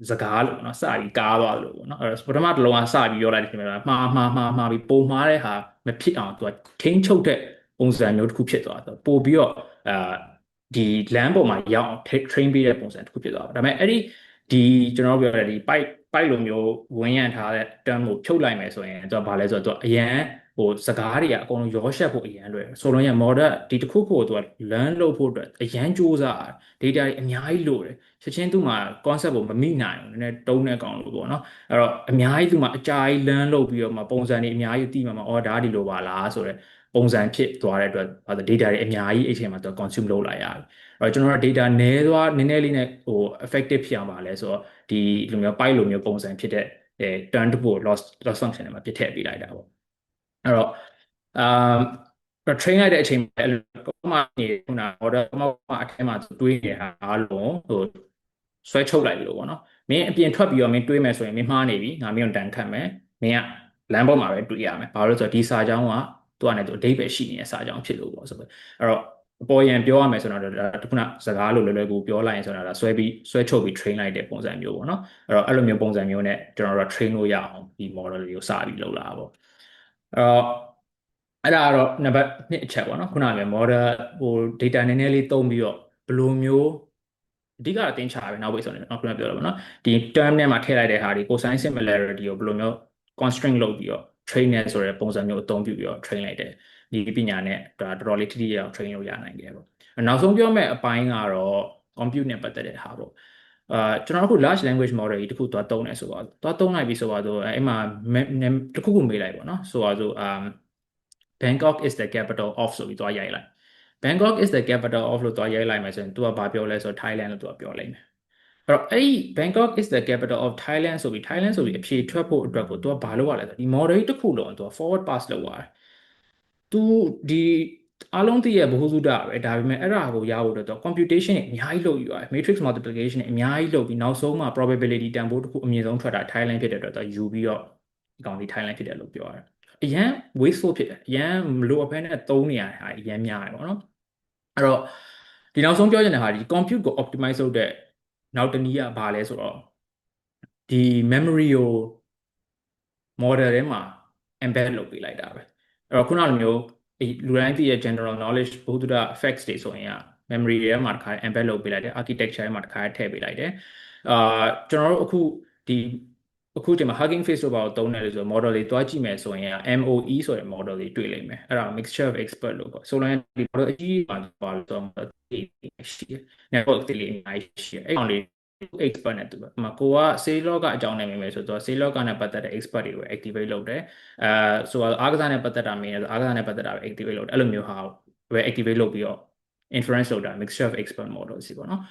စကားလို့နော်စပြီးကားသွားလို့ပေါ့နော်အဲ့တော့ပထမတစ်လုံးကစပြီးပြောလိုက်တယ်မှာမှားပြီးပုံမှားတဲ့ဟာမဖြစ်အောင်သူကထိန်းချုပ်တဲ့ပုံစံမျိုးတစ်ခုဖြစ်သွားတော့ပို့ပြီးတော့ဒီ land ပေါ်မှာရောက်အောင် train ပေးတဲ့ပုံစံတစ်ခုဖြစ်သွားတာဒါပေမဲ့အဲ့ဒီကျွန်တော်ပြောရတဲ့ဒီ pipe လိုမျိုးဝင်ရန်ထားတဲ့ term ကိုဖြုတ်လိုက်မယ်ဆိုရင်သူကဘာလဲဆိုတော့သူကအရန်စကားတွေကအကုန်လုံးရောရှက်ဖို့အရန်လွယ်ဆိုတော့ရ model ဒီတစ်ခုခုကိုသူက learn လုပ်ဖို့အတွက်အရန်စူးစမ်း data တွေအများကြီးလိုတယ်ချက်ချင်းသူ့မှာ concept ကိုမမိနိုင်ဘူးနည်းနည်းတုံးတဲ့ကောင်လို့ပေါ့နော်အဲ့တော့အများကြီးသူ့မှာအကြာကြီး learn လုပ်ပြီးတော့မှပုံစံတွေအများကြီးသိမှာမှာအော်ဒါဒီလိုပါလားဆိုတော့ပုံစံဖြစ်သွားတဲ့အတွက် data တွေအများကြီးအချိန်မှာသူ consume လုပ်လိုက်ရတယ်အဲ့တော့ကျွန်တော်တို့ data နည်းသွားနည်းနည်းလေးနဲ့effective ဖြစ်အောင်ပါလဲဆိုတော့ဒီလိုမျိုး pipe လိုမျိုးပုံစံဖြစ်တဲ့turn တစ်ခုကို loss function တွေမှာပြစ်ထည့်ပေးလိုက်တာပေါ့အဲ့တော့train လိုက်တဲ့အချိန်မှာအဲ့လိုမှနေခုန order မှအထဲမှာတွေးနေတာအားလုံးဆွဲချုပ်လိုက်လို့ပေါ့နော်မင်းအပြင်ထွက်ပြီးတော့မင်းတွေးမယ်ဆိုရင်မင်းမှားနေပြီငါမင်းကိုတန်ခတ်မယ်မင်းကလမ်းပေါ်မှာပဲတွေးရမယ်ဘာလို့လဲဆိုတော့ဒီစာကြောင်းကသူကလည်းသူအဓိပ္ပာယ်ရှိနေတဲ့စာကြောင်းဖြစ်လို့ပေါ့ဆိုတော့အဲ့တော့အပေါ်ယံပြောရမယ်ဆိုတော့ခုနစကားလိုလွယ်လွယ်ကူပြောလိုက်ရင်ဆိုတာဆွဲချုပ်ပြီး train လိုက်တဲ့ပုံစံမျိုးပေါ့နော်အဲ့လိုမျိုးပုံစံမျိုးနဲ့ကျွန်တော်တို့ train လို့ရအောင်ဒီ model တွေကိုစပြီးလုပ်လာတာပေါ့အဲ့ဒါကတော့နံပါတ်1အချက်ပေါ့နော်ခုနကလည်း model data နည်းနည်းလေးသုံးပြီးတော့ဘယ်လိုမျိုးအဓိကအတင်းချပဲနောက်ပိတ်ဆိုနေတော့ခုနပြောတော့ဗောနော်ဒီ term ထဲမှာထည့်လိုက်တဲ့ဟာဒီ cosine similarity ကိုဘယ်လိုမျိုး constraint လုပ်ပြီးတော့ train နေဆိုတဲ့ပုံစံမျိုးအသုံးပြုပြီးတော့ train လိုက်တယ်ဒီပညာနဲ့ဒါတော်တော်လေးထိထိရောက် train လို့ရနိုင်တယ်ပေါ့နောက်ဆုံးပြောမယ့်အပိုင်းကတော့ compute နဲ့ပတ်သက်တဲ့ဟာပေါ့ကျွန်တော်အခု large language model ကြီးတခုသွားသုံးနေဆိုတော့သွားသုံးလိုက်ပြီဆိုတော့အဲ့မှာတခုခုမေးလိုက်ပေါ့နော်ဆိုတော့Bangkok is the capital of ဆိုပြီးသွားရိုက်လိုက် Bangkok is the capital of လို့သွားရိုက်လိုက်မယ်ဆိုရင် तू ကဘာပြောလဲဆိုတော့ Thailand လို့ तू ကပြောလိုက်မယ်အဲ့တော့အဲ့ဒီ Bangkok is the capital of Thailand ဆိုပြီး Thailand ဆိုပြီးအဖြေထွက်ဖို့အတွက်ကို तू ကဘာလုပ်ရလဲဆိုတော့ဒီ model တစ်ခုလုံး तू က forward pass လုပ်ရတယ် तू ဒီအားလုံးသိရဗဟုသုတပဲဒါပေမဲ့အဲ့ဒါကိုရဖို့အတွက် computation တွေအများကြီးလုပ်ယူရတယ် matrix multiplication တွေအများကြီးလုပ်ပြီးနောက်ဆုံးမှာ probability တန်ဖိုးတစ်ခုအမြင့်ဆုံးထွက်တာ Thailand ဖြစ်တဲ့အတွက် तू ယူပြီးတော့ဒီကောင်ဒီ Thailand ဖြစ်တယ်လို့ပြောရတယ်အရန် wasteful ဖြစ်တယ်အရန်မလိုအပ်ဘဲနဲ့သုံးနေရတဲ့ဟာအရန်များတယ်ပေါ့နော်အဲ့တော့ဒီနောက်ဆုံးပြောချင်တဲ့ဟာဒီ compute ကို optimize လုပ်တဲ့နောက်တစ်နည်းကဘာလဲဆိုတော့ဒီ memory ကို model ထဲမှာ embed လုပ်ပေးလိုက်တာပဲအဲ့တော့ခုနလိုမျိုးလူတိုင်းသိတဲ့ general knowledge ဘုဒ္ဓ facts တွေဆိုရင် memory ထဲမှာတစ်ခါ embed လုပ်ပေးလိုက်တယ် architecture ထဲမှာတစ်ခါထည့်ပေးလိုက်တယ်ကျွန်တော်တို့အခုချိန်မှာ Hugging Face တို့ဘာလို့သုံးတယ်လဲဆိုတော့ model တွေတွားကြည့်မယ်ဆိုရင် MOE ဆိုတဲ့ model တွေတွေ့လိမ့်မယ်အဲ့ဒါ mixture of expert လို့ခေါ်ဆိုလိုရင်ဒီ model အကြီးမှာပါလို့ဆိုတော့ရှိတယ် network တွေလေးအများကြီးရှိတယ်အဲ့ကောင်လေး expert နဲ့တူပဲကိုက sales log ကအကြောင်းနဲ့မြင်မယ်ဆိုတော့ sales log နဲ့ပတ်သက်တဲ့ expert တွေကို activate လုပ်တယ်ဆိုတော့အားကစားနဲ့ပတ်သက်တာမြင်ရဆိုအားကစားနဲ့ပတ်သက်တာပဲ activate လုပ်တယ်အဲ့လိုမျိုးဟာပဲ activate လုပ်ပြီးတော့ inference လုပ်တာ mixture of expert model စီပေါ့နော်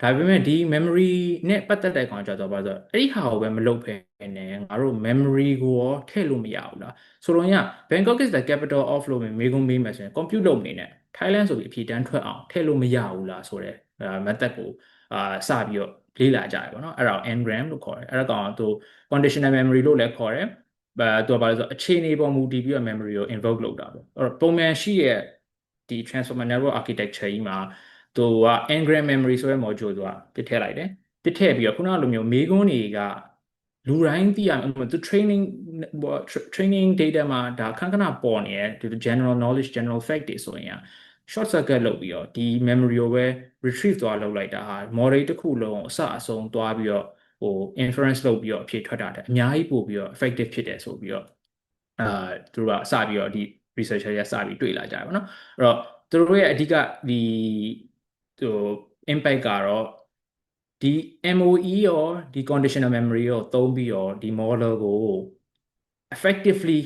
ဒါပေမဲ့ဒီ memory နဲ့ပတ်သက်တဲ့ကောင်ကြတော့ပါဆိုအဲ့ဒီဟာကိုပဲမလုပ်ဖ ene ငါတို့ memory ကိုရောထည့်လို့မရဘူးလားဆိုတော့ည Bangkok is the capital of လို့မေးခွန်းမေးမယ်ဆိုရင် compute လုပ်နေနဲ့ Thailand ဆိုပြီးအဖြေတန်းထွက်အောင်ထည့်လို့မရဘူးလားဆိုတဲ့ method ကိုစပြီးတော့လေ့လာကြရပါတော့အဲ့ဒါကို engram လို့ခေါ်တယ်အဲ့ဒါကောင်သူ conditional memory လို့လည်းခေါ်တယ်သူကဘာလဲဆိုအခြေအနေပေါ်မူတည်ပြီးတော့ memory ကို invoke လုပ်တာပေါ့အဲ့တော့ပုံမှန်ရှိရဲ့ဒီ transformer network architecture ကြီးမှာသူက engram memory ဆိုတဲ့ module သူကပြစ်ထည့်လိုက်တယ်ပြစ်ထည့်ပြီးတော့ခုနကလိုမျိုးမေးခွန်းတွေကလူတိုင်းသိရမယ်သူ training data မှာဒါခဏခဏပေါ်နေတယ်ဒီ general knowledge general fact တွေဆိုရင် short circuit လုပ်ပြီးတော့ဒီ memory ကိုပဲ retrieve သွားလုပ်လိုက်တာဟာ model တစ်ခုလုံးအစအဆုံးသွားပြီးတော့inference လုပ်ပြီးတော့အဖြေထွက်တာတဲ့အများကြီးပို့ပြီးတော့ effective ဖြစ်တယ်ဆိုပြီးတော့သူတို့ကစပြီးတော့ဒီ researcher တွေကစပြီးတွေ့လာကြတယ်ပေါ့နော်အဲ့တော့သူတို့ရဲ့အဓိကဒီimpact ကတော့ဒီ MOE ရောဒီ conditional memory ရောသုံးပြီးတော့ဒီ model ကို effectively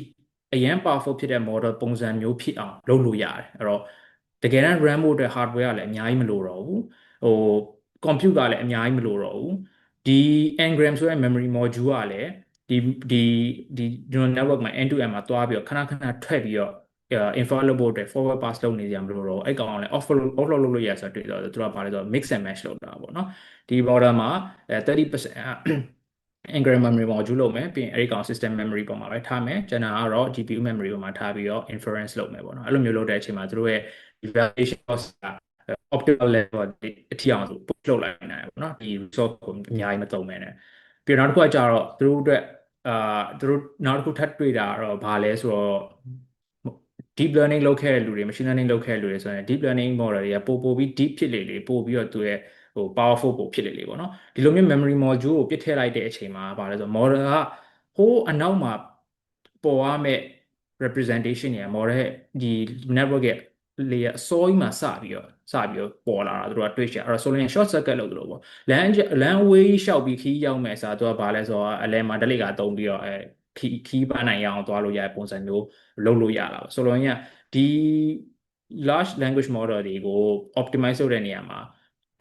အရင် powerful ဖြစ်တဲ့ model ပုံစံမျိုးဖြစ်အောင်လုပ်လို့ရတယ်အဲ့တော့တကယ်တမ်း RAM ဖို့အတွက် hardware ကလည်းအများကြီးမလိုတော့ဘူးcompute ကလည်းအများကြီးမလိုတော့ဘူးဒီ engram ဆိုတဲ့ memory module ကလည်းဒီ neural network မှာ end to end မှာတွားပြီးတော့ခဏခဏထွက်ပြီးတော့info လုပ်ဖို့အတွက် forward pass လုပ်နေကြမလို့တော့အဲ့ကောင်ကလည်း offload လုပ်လို့ရဆိုတော့တွေ့တော့သူကဘာလဲဆိုတော့ mix and match လုပ်တာပေါ့နော်ဒီ model မှာ30% engram memory module လုပ်မယ်ပြီးရင်အဲ့ဒီကောင် system memory ပေါ်မှာပဲထားမယ်ကျန်တာကတော့ GPU memory ပေါ်မှာထားပြီးတော့ inference လုပ်မယ်ပေါ့နော်အဲ့လိုမျိုးလုပ်တဲ့အချိန်မှာသူတို့ရဲ့ evaluation cost က optimal level အထိအောင်ဆို push လုပ်လိုက်နိုင်တယ်ပေါ့နော်ဒီ resource ကိုအများကြီးမသုံးမဲနဲ့ပြီးတော့နောက်တစ်ခုကကြတော့သူတို့အတွက်သူတို့နောက်တစ်ခုထပ်တွေ့တာတော့ဘာလဲဆိုတော့ deep learning လုပ်ခဲ့တဲ့လူတွေ machine learning လုပ်ခဲ့တဲ့လူတွေဆိုရင် deep learning model တွေကပို့ပြီး deep ဖြစ်လေပို့ပြီးတော့သူရဲ့powerful ပို့ဖြစ်လေပေါ့နော်ဒီလိုမျိုး memory module ကိုပြစ်ထည့်လိုက်တဲ့အချိန်မှာဘာလဲဆိုတော့ model ကဟိုးအနောက်မှာပေါ်ရမယ့် representation တွေက model ရဲ့ဒီ network ရဲ့ layer အစိုးရမှာစပြီးတော့ပေါ်လာတာသူတို့ကတွေ့ချင်အဲ့တော့ဆိုရင် short circuit လုပ်သလိုပေါ့လမ်းဝေးလျှောက်ပြီးခီးရောက်မယ်ဆိုတော့သူကဘာလဲဆိုတော့အလဲမှာ delay ကတုံးပြီးတော့ခီးပန်းနိုင်ရအောင်သွားလို့ရတဲ့ပုံစံမျိုးလုပ်လို့ရတာပေါ့ဆိုတော့ညဒီ large language model တွေကို optimize လုပ်တဲ့နေရာမှာ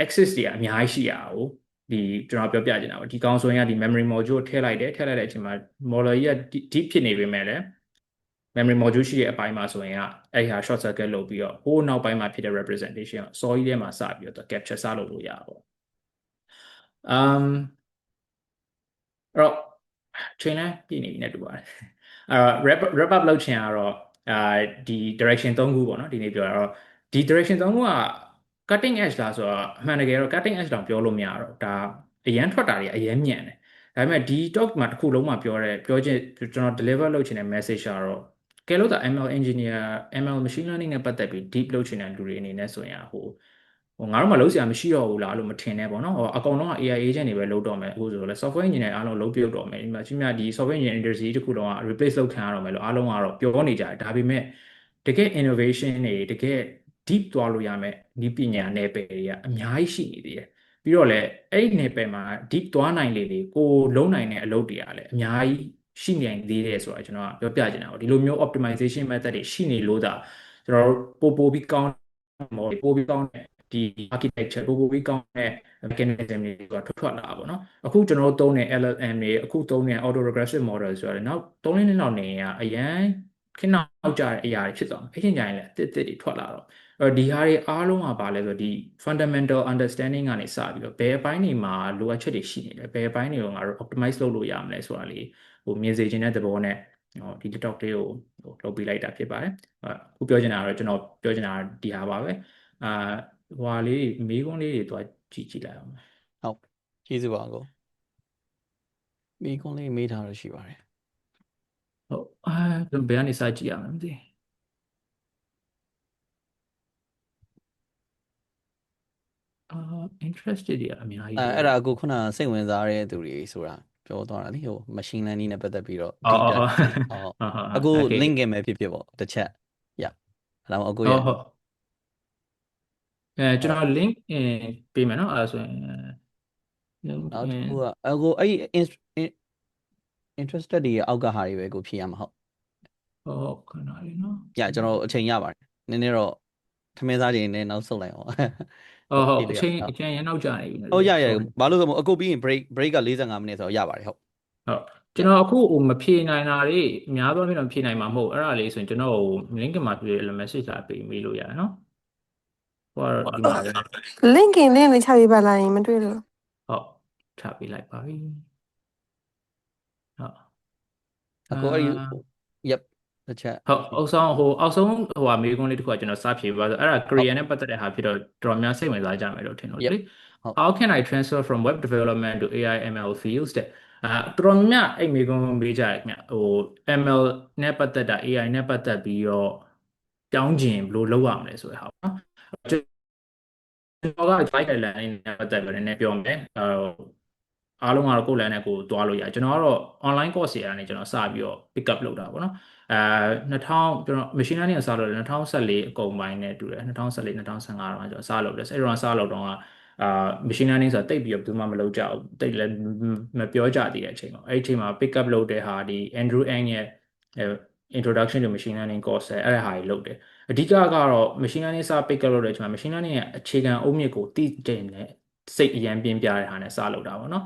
access တွေအများကြီးရှိရအောင်ဒီကျွန်တော်ပြောပြချင်တာပေါ့ဒီကောင်ဆိုရင်ကဒီ memory module ထည့်လိုက်တဲ့အချိန်မှာ model ကြီးက deep ဖြစ်နေပေမဲ့လည်း memory module ရှိတဲ့အပိုင်းမှာဆိုရင်အဲ့ဟာ short circuit လုပ်ပြီးတော့ဟိုးနောက်ပိုင်းမှာဖြစ်တဲ့ representation အစောကြီးထဲမှာစပြီးတော့ capture စလုပ်လို့ရပါပေါ့အဲ့တော့ချိန်လည်းပြည့်နေပြီနဲ့တူပါတယ်အဲ့တော့ wrap up လုပ်ချင်ကတော့ဒီ direction 3ခုပေါ့နော်ဒီနေ့ပြောတော့ဒီ direction 3ခုက cutting edge လားဆိုတော့အမှန်တကယ်တော့ cutting edge တောင်ပြောလို့မရတော့ဒါအရန်ထွက်တာတွေအရန်ညံ့တယ်ဒါပေမဲ့ဒီ talk မှာတစ်ခုလုံးမှာပြောချင်ကျွန်တော် deliver လုပ်ချင်တဲ့ message ကတော့ကဲလို့သာ ML engineer ML machine learning နဲ့ပတ်သက်ပြီး deep လုပ်ချင်တဲ့လူတွေအနေနဲ့ဆိုရင်ငါတို့မှလုပ်စရာမရှိတော့ဘူးလားလို့မထင်နဲ့ပေါ့နော်အကောင်လုံးက AI agent တွေပဲလုပ်တော့မယ်အခုဆိုတော့လေ software engineer အားလုံးလုပ်ပြုတ်တော့မယ်ဒီမှာချင်းများဒီ software engineer industry တစ်ခုလုံးက replace လုပ်ခံရတော့မယ်လို့အားလုံးကတော့ပြောနေကြတယ်ဒါပေမဲ့တကယ် innovation တွေတကယ် deep သွားလို့ရမယ်ဒီပညာနယ်ပယ်တွေကအများကြီးရှိနေသေးတယ်ပြီးတော့လည်းအဲ့ဒီနယ်ပယ်မှာ deep သွားနိုင်လေလေကိုလုံးနိုင်တဲ့အလုပ်တွေကလည်းအများကြီးရှိနိုင်သေးတယ်ဆိုတာကျွန်တော်ကပြောပြချင်တာပေါ့ဒီလိုမျိုး optimization method တွေရှိနေလို့ဒါကျွန်တော်တို့ပိုပြီးကောင်းပိုပြီးကောင်းတဲ့ဒီ architecture ပိုပြီးကောင်းတဲ့ mechanism တွေကထွက်လာတာပေါ့နော်အခုကျွန်တော်တို့သုံးတဲ့ LLM တွေအခုသုံးတဲ့ autoregressive model ဆိုရတယ်နောက်3နှစ်လောက်နေရင်အရန်ခဏနောက်ကျတဲ့အရာတွေဖြစ်သွားမယ်အဲ့ဒီကြရင်လည်းတစ်တွေထွက်လာတော့ဒီဟာတွေအားလုံးကပါလဲဆိုဒီ fundamental understanding ကနေစပြီးတော့ဘယ်အပိုင်းတွေမှာလိုအပ်ချက်တွေရှိနေလဲဘယ်အပိုင်းတွေကိုငါတို့ optimize လုပ်လို့ရမလဲဆိုတာလေးမြင်စေချင်တဲ့သဘောနဲ့ဒီ talk လေးကိုလုပ်ပေးလိုက်တာဖြစ်ပါတယ်အခုပြောချင်တာကတော့ကျွန်တော်ပြောချင်တာဒီဟာပါပဲဟွာလေးမေးခွန်းလေးတွေတော့ကြည့်လိုက်အောင်ဟုတ်ကျေးဇူးပါကိုမေးခွန်းလေးမေးထားလို့ရှိပါတယ်ဟုတ်ဘယ်ကနေစကြည့်ရမလဲမသိinterested တွေအများကြီးအဲ့ဒါအခုခုနစိတ်ဝင်စားတဲ့သူတွေဆိုတာပြောသွားတာလေဟို machine learning နဲ့ပတ်သက်ပြီးတော့ deep ဟုတ်အခု link ကမယ်ဖြစ်ဖြစ်ပေါ့တစ်ချက်ရအဲ့ဒါအခုရဟုတ်ကျွန်တော် link ပေးမယ်နော်အဲ့ဆိုရင်နောက်တစ်ခုကအခုအဲ့ interested တွေအောက်ကဟာတွေပဲကိုဖြေရမှာဟုတ်ခဏလေးနော်ညကျွန်တော်အချိန်ရပါတယ်နည်းနည်းတော့ထမင်းစားချိန်နဲ့နောက်ဆုတ်လိုက်အောင် ဖြေပေးရအောင်အချိန်ရနောက်ကြာနေပြီနော်ဟုတ်ရရ sorry ဘာလို့ဆိုမအခုပြီးရင် break က45မိနစ်ဆိုတော့ရပါတယ်ဟုတ်ဟုတ်ကျွန်တော်အခုမဖြေနိုင်တာတွေအများသောအားဖြင့်တော့ဖြေနိုင်မှာမဟုတ်အဲ့ဒါလေးဆိုရင်ကျွန်တော် link မှာပြည့် message လာပေးမိလို့ရတယ်နော်ဟိုကတော့ဒီမှာပဲ LinkedIn လေးချပေးပါလားမတွေ့လို့ဟုတ်ချပေးလိုက်ပါပြီဟုတ်အခုအဲ့ဒီ yep တစ်ချက်ဟုတ်အောက်ဆုံးမေးခွန်းလေးတစ်ခုကကျွန်တော်စဖြေပါဆိုအဲ့ဒါ career နဲ့ပတ်သက်တဲ့ဟာဖြစ်တော့တော်များစိတ်ဝင်စားကြမယ်လို့ထင်လို့လေ How can I transfer from web development to AI ML fields တဲ့တော်များအဲ့မေးခွန်းမေးကြတယ်ခင်ဗျML နဲ့ပတ်သက်တာ AI နဲ့ပတ်သက်ပြီးတော့ပြောင်းကျင်ဘယ်လိုလုပ်ရမလဲဆိုတဲ့ဟာပေါ့နော်ကျွန်တော်က guideline နဲ့ပတ်သက်ပြီးနည်းနည်းပြောမယ်အားလုံးကတော့ကိုယ်လမ်းနဲ့ကိုယ်သွားလို့ရတယ်ကျွန်တော်ကတော့ online course တွေကနေကျွန်တော်စပြီးတော့ pick up လုပ်တာပေါ့နော်2000ကျွန်တော် machine learning ကိုစလုပ်တယ်2014အကုန်ပိုင်းနဲ့တူတယ်2014 2015တော့ကျွန်တော်စလုပ်တယ်အဲ့တော့စလုပ်တော့machine learning ဆိုတာတိတ်ပြီးတော့ဘယ်သူမှမလုပ်ကြဘူးတိတ်လည်းမပြောကြသေးတဲ့အချိန်ပေါ့အဲ့ဒီအချိန်မှာ pick up လုပ်တဲ့ဟာဒီ Andrew Ng ရဲ့ introduction to machine learning course အဲ့ဒါဟာကြီးလုပ်တယ်အဓိကကတော့ machine learning စ pick up လုပ်တဲ့အချိန်မှာ machine learning ရဲ့အခြေခံအုတ်မြစ်ကိုသိတဲ့နဲ့စိတ်အရန်ပြင်းပြတဲ့ဟာနဲ့စလုပ်တာပေါ့နော်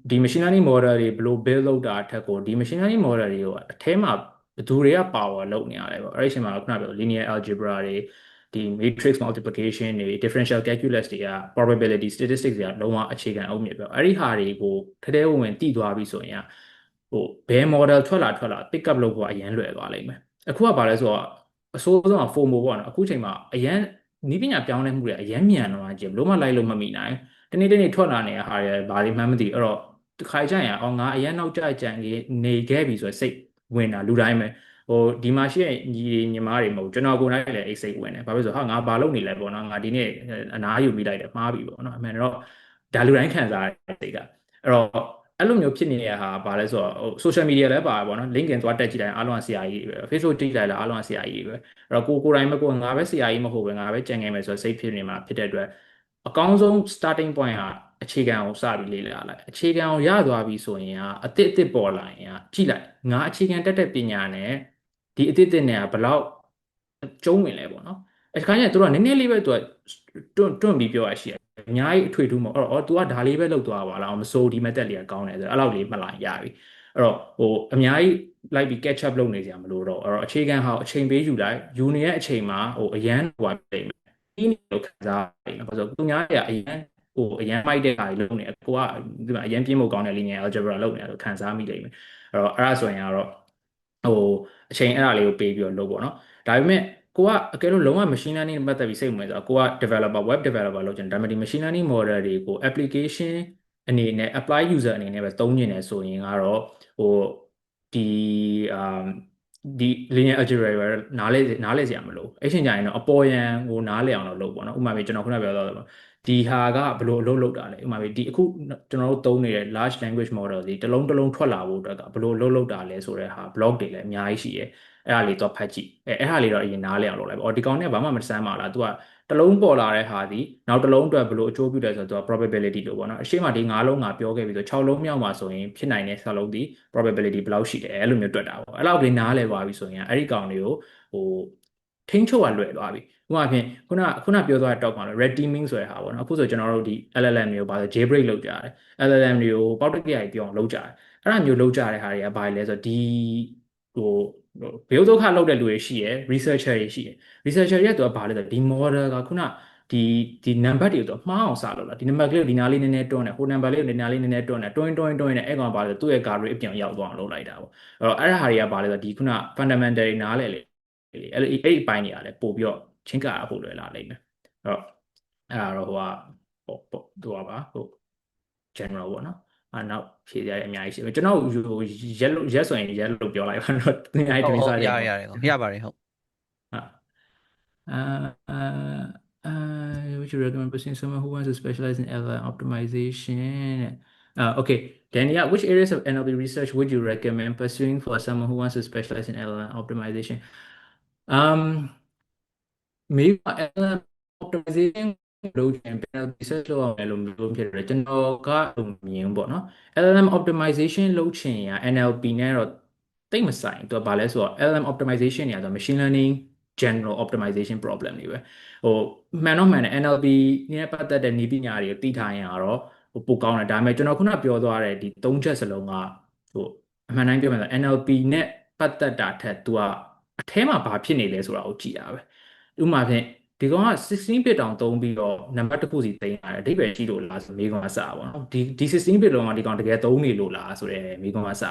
ဒီ machine learning model တွေဘယ်လို build လုပ်တာအထက်ကိုဒီ machine learning model တွေကိုအထဲမှာဘယ်သူတွေက power လုပ်နေရတယ်ပေါ့အဲ့ဒီအချိန်မှာခုနပြော linear algebra တွေဒီ matrix multiplication တွေ differential calculus တွေက probability statistics တွေကလုံးဝအခြေခံအုတ်မြစ်ပဲအဲ့ဒီဟာတွေကိုထဲထဲဝင်တည်သွားပြီဆိုရင်ဘယ် model ထွက်လာ pick up လုပ်ဖို့အရင်လွယ်သွားလိမ့်မယ်အခုကဘာလဲဆိုတော့အစိုးဆုံးက FOMO ပေါ့နော်အခုချိန်မှာအရင်နီးပညာပြောင်းလဲမှုတွေအရင်မြန်တော့ကြည့်ဘလို့မှလိုက်လို့မမိနိုင်တနေ့ထွက်လာနေတဲ့ဟာတွေဘာတွေမှမသိအဲ့တော့တခါကျရင်ငါအရင်နောက်ကျကြံနေခဲ့ပြီဆိုစိတ်ဝင်တာလူတိုင်းပဲဒီမှာရှိတဲ့ညီမတွေမဟုတ်ကျွန်တော်ကိုယ်တိုင်လည်းအိတ်စိတ်ဝင်တယ်ဘာဖြစ်လို့ဆိုဟာငါဘာလုပ်နေလဲပေါ့နော်ငါဒီနေ့အနားယူမိလိုက်တယ်မှားပြီပေါ့နော်အမှန်တော့ဒါလူတိုင်းခံစားရတဲ့စိတ်ကအဲ့တော့အဲ့လိုမျိုးဖြစ်နေတဲ့ဟာဘာလဲဆိုတော့social media လည်းပါပေါ့နော် LinkedIn သွားတက်ကြည့်တိုင်းအားလုံးက CRE ပဲ Facebook ကြည့်တိုင်းလည်းအားလုံးက CRE ပဲအဲ့တော့ကိုယ်တိုင်မကိုငါပဲ CRE မဟုတ်ပဲငါပဲကြံငယ်မယ်ဆိုတော့စိတ်ဖြစ်နေမှာဖြစ်တဲ့အတွက်အကောင်းဆုံး starting point ဟာအခြေခံကိုစပြီးလေ့လာလိုက်အခြေခံကိုရသွားပြီဆိုရင်အစ်စ်ပေါ်လာရင်ကြည့်လိုက်ငါအခြေခံတက်တဲ့ပညာနဲ့ဒီအစ်စ်နဲ့ဘယ်လောက်ကျုံးဝင်လဲပေါ့နော်အဲ့ခါကျရင်သူတို့ကနည်းနည်းလေးပဲသူကတွန့်ပြီးပြောရရှိတယ်အများကြီးအထွေထူးမဟုတ်တော့ तू ကဒါလေးပဲလုပ်သွားပါလားမစိုးဒီ method လေးကကောင်းတယ်ဆိုတော့အဲ့လောက်လေးမှတ်လာရပြီအဲ့တော့အများကြီးလိုက်ပြီး catch up လုပ်နေကြမလို့တော့အဲ့တော့အခြေခံဟာအချိန်ပေးယူလိုက်ယူနေတဲ့အချိန်မှာအရန်ဟိုပါပြင်ဒီလိုခံစားရတယ်နော်ဘာလို့သူများတွေကအရန်အရန်မိုက်တဲ့ဟာတွေလုပ်နေတယ်ကိုကဒီမှာအရန်ပြင်းဖို့ကောင်းတဲ့ linear algebra လုပ်နေတယ်လို့ခံစားမိလိမ့်မယ်အဲ့တော့အဲ့ဒါဆိုရင်ကတော့အချိန်အဲ့ဒါလေးကိုပေးပြီးတော့လုပ်ပေါ့နော်ဒါပေမဲ့ကိုကအကယ်လို့လုံးဝ machine learning နဲ့ပတ်သက်ပြီးစိတ်ဝင်စားကိုက developer web developer လုပ်ချင်တယ်ဒါပေမဲ့ဒီ machine learning model တွေကို application အနေနဲ့ apply user အနေနဲ့ပဲသုံးနေတယ်ဆိုရင်ကတော့ဒီဒီ linear algebra ပဲနားလဲစရာမလိုအဲ့ချိန်ကျရင်တော့အပေါ်ယံကိုနားလဲအောင်လုပ်ပေါ့နော်ဥပမာကျွန်တော်ခုနပြောတော့ဒီဟာကဘယ်လိုအလုပ်လုပ်တာလဲဥပမာဒီအခုကျွန်တော်တို့သုံးနေတဲ့ large language model တွေတစ်လုံးထွက်လာဖို့အတွက်ကဘယ်လိုလုပ်တာလဲဆိုတဲ့ဟာ blog တွေလည်းအများကြီးရှိတယ်အဲ့ဒါလေးတော့ဖတ်ကြည့်အဲ့ဟာလေးတော့အရင်နားလဲအောင်လုပ်လိုက်ပေါ့ဒီကောင်နဲ့ဘာမှမစမ်းပါလား तू ကတစ်လုံးပေါ်လာတဲ့ဟာဒီနောက်တစ်လုံးအတွက်ဘယ်လိုအကျိုးပြုတယ်ဆိုတော့ probability လို့ပေါ့နော်အရှိမဒီ၅လုံးငါပြောခဲ့ပြီဆို6လုံးမြောက်မှာဆိုရင်ဖြစ်နိုင်တဲ့စလုံးဒီ probability ဘယ်လောက်ရှိတယ်အဲ့လိုမျိုးတွက်တာပေါ့အဲ့လောက်ကလေးနားလဲသွားပြီဆိုရင်အဲ့ဒီကောင်တွေကိုထိန်းချုပ်ရလွယ်သွားပြီဥပမာဖြင့်ခုနပြောသွားတဲ့ talk မှာလဲ red teaming ဆိုတဲ့ဟာပေါ့နော်အခုဆိုကျွန်တော်တို့ဒီ LLM တွေကိုဘာလို့ jailbreak လုပ်ကြတယ် LLM တွေကိုပေါက်တက်ကရပြောင်းလုပ်ကြတယ်အဲ့ဒါမျိုးလုပ်ကြတဲ့ဟာတွေကဘာလဲဆိုတော့ဒီဘေးဒုက္ခလုပ်တဲ့လူတွေရှိရယ် researcher တွေရှိရယ် researcher တွေကသူကဘာလဲဆိုတော့ဒီ model ကခုနဒီ number တွေကိုတော့မှားအောင်စလုပ်လာဒီ number ကလေးကိုဒီနားလေးနည်းနည်းတွန်းတယ်ဟို number လေးကိုဒီနားလေးနည်းနည်းတွန်းတယ်တွန်းနဲ့အဲ့ကောင်ဘာလဲသူ့ရဲ့ guard rate အပြောင်ရောက်သွားအောင်လုပ်လိုက်တာပေါ့အဲ့တော့အဲ့ဒါဟာတွေကဘာလဲဆိုတော့ဒီခုန fundamental တွေနားလဲလေအဲ့အပိုင်းတွေကလည်းပို့ပြီးတော့ချင်းကာဖို့လွယ်လာလိမ့်မယ်အဲ့တော့အဲ့ဒါတော့သူကပါgeneral ပေါ့နော်နောက်ဖြေကြရအများကြီးရှိတယ်ကျွန်တော်ရက်ဆိုရင်ရက်လို့ပြောလိုက်ပါတော့အများကြီးတမီးစားရပါတယ်ဟုတ်would you recommend pursuing someone who wants to specialize in LLM optimization okay Dania which areas of NLP research would you recommend pursuing for someone who wants to specialize in LLM optimization maybe LLM optimization လုပ်ရင် penalty research လုပ်အောင်လို့မျိုးဖြစ်တယ်ကျွန်တော်ကမြင်ပေါ့နော် LLM optimization လုပ်ချင်ရ NLP နဲ့တော့တိတ်မဆိုင်သူကဘာလဲဆိုတော့ LLM optimization ညာဆို machine learning general optimization problem တွေပဲဟိုမှန်တော့မှန်တယ် NLP နဲ့ပတ်သက်တဲ့နည်းပညာတွေကိုသိထားရင်ကတော့ပိုကောင်းတယ်ဒါပေမဲ့ကျွန်တော်ခုနပြောသွားတဲ့ဒီ၃ချက်စလုံးကဟိုအမှန်တိုင်းပြောမယ်ဆို NLP နဲ့ပတ်သက်တာထက် तू ကအထဲမှာဘာဖြစ်နေလဲဆိုတာကိုကြည့်တာပဲဥပမာဖြင့်ဒီကောင်က16 bit တောင်သုံးပြီးတော့နံပါတ်တစ်ခုစီသိမ်းရတယ်အဓိပ္ပာယ်ရှိလို့လားဆိုမိကောင်ကစပါဘောနော်ဒီ16 bit လုံးကဒီကောင်တကယ်သုံးနေလို့လားဆိုတဲ့မိကောင်ကစ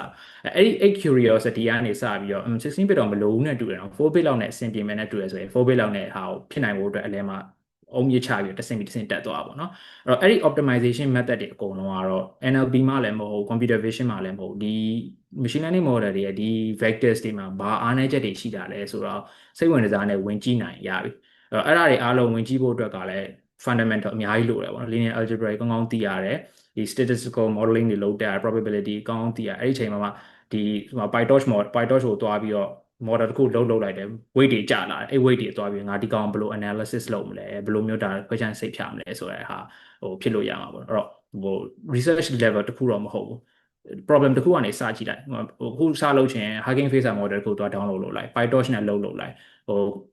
အဲ့ curiosity ကနေစပြီးတော့16 bit တော့မလိုဘူးနဲ့တူတယ်နော်4 bit လောက်နဲ့အဆင်ပြေမယ်နဲ့တူတယ်ဆိုရင်4 bit လောက်နဲ့ဟာကိုဖြစ်နိုင်ဖို့အတွက်အလဲမှာအုံမြစ်ချပြီးတစ်ဆင့်ပြီးတစ်ဆင့်တက်သွားပါဘောနော်အဲ့တော့အဲ့ဒီ optimization method တွေအကုန်လုံးကတော့ NLP မှလည်းမဟုတ် computer vision မှလည်းမဟုတ်ဒီ machine learning model တွေရဲ့ဒီ vectors တွေမှာဘာအားနည်းချက်တွေရှိတာလဲဆိုတော့စိတ်ဝင်စားနဲ့ဝင်ကြည့်နိုင်ရပြီအဲ့ဒါတွေအားလုံးဝင်ကြည့်ဖို့အတွက်ကလည်း fundamental အများကြီးလိုတယ်ပေါ့နော် linear algebra ကောင်းကောင်းသိရတယ်ဒီ statistical modeling တွေလုပ်တဲ့ probability ကောင်းကောင်းသိရအဲ့ဒီအချိန်မှာဒီ PyTorch ကိုတွားပြီးတော့ model တစ်ခုလုပ်လိုက်တယ် weight တွေကျလာတယ်အဲ့ weight တွေတွားပြီးငါဒီကောင်ဘယ်လို analysis လုပ်မလဲဘယ်လိုမျိုးဒါ question စိတ်ဖြာမလဲဆိုတဲ့ဟာဖြစ်လို့ရမှာပေါ့အဲ့တော့ research level တစ်ခုတော့မဟုတ်ဘူးproblem တစ်ခုကနေစကြည့်လိုက်အခုစလုပ်ချင် Hugging Face model ကိုတွား download လုပ်လိုက် PyTorch နဲ့လုပ်လိုက်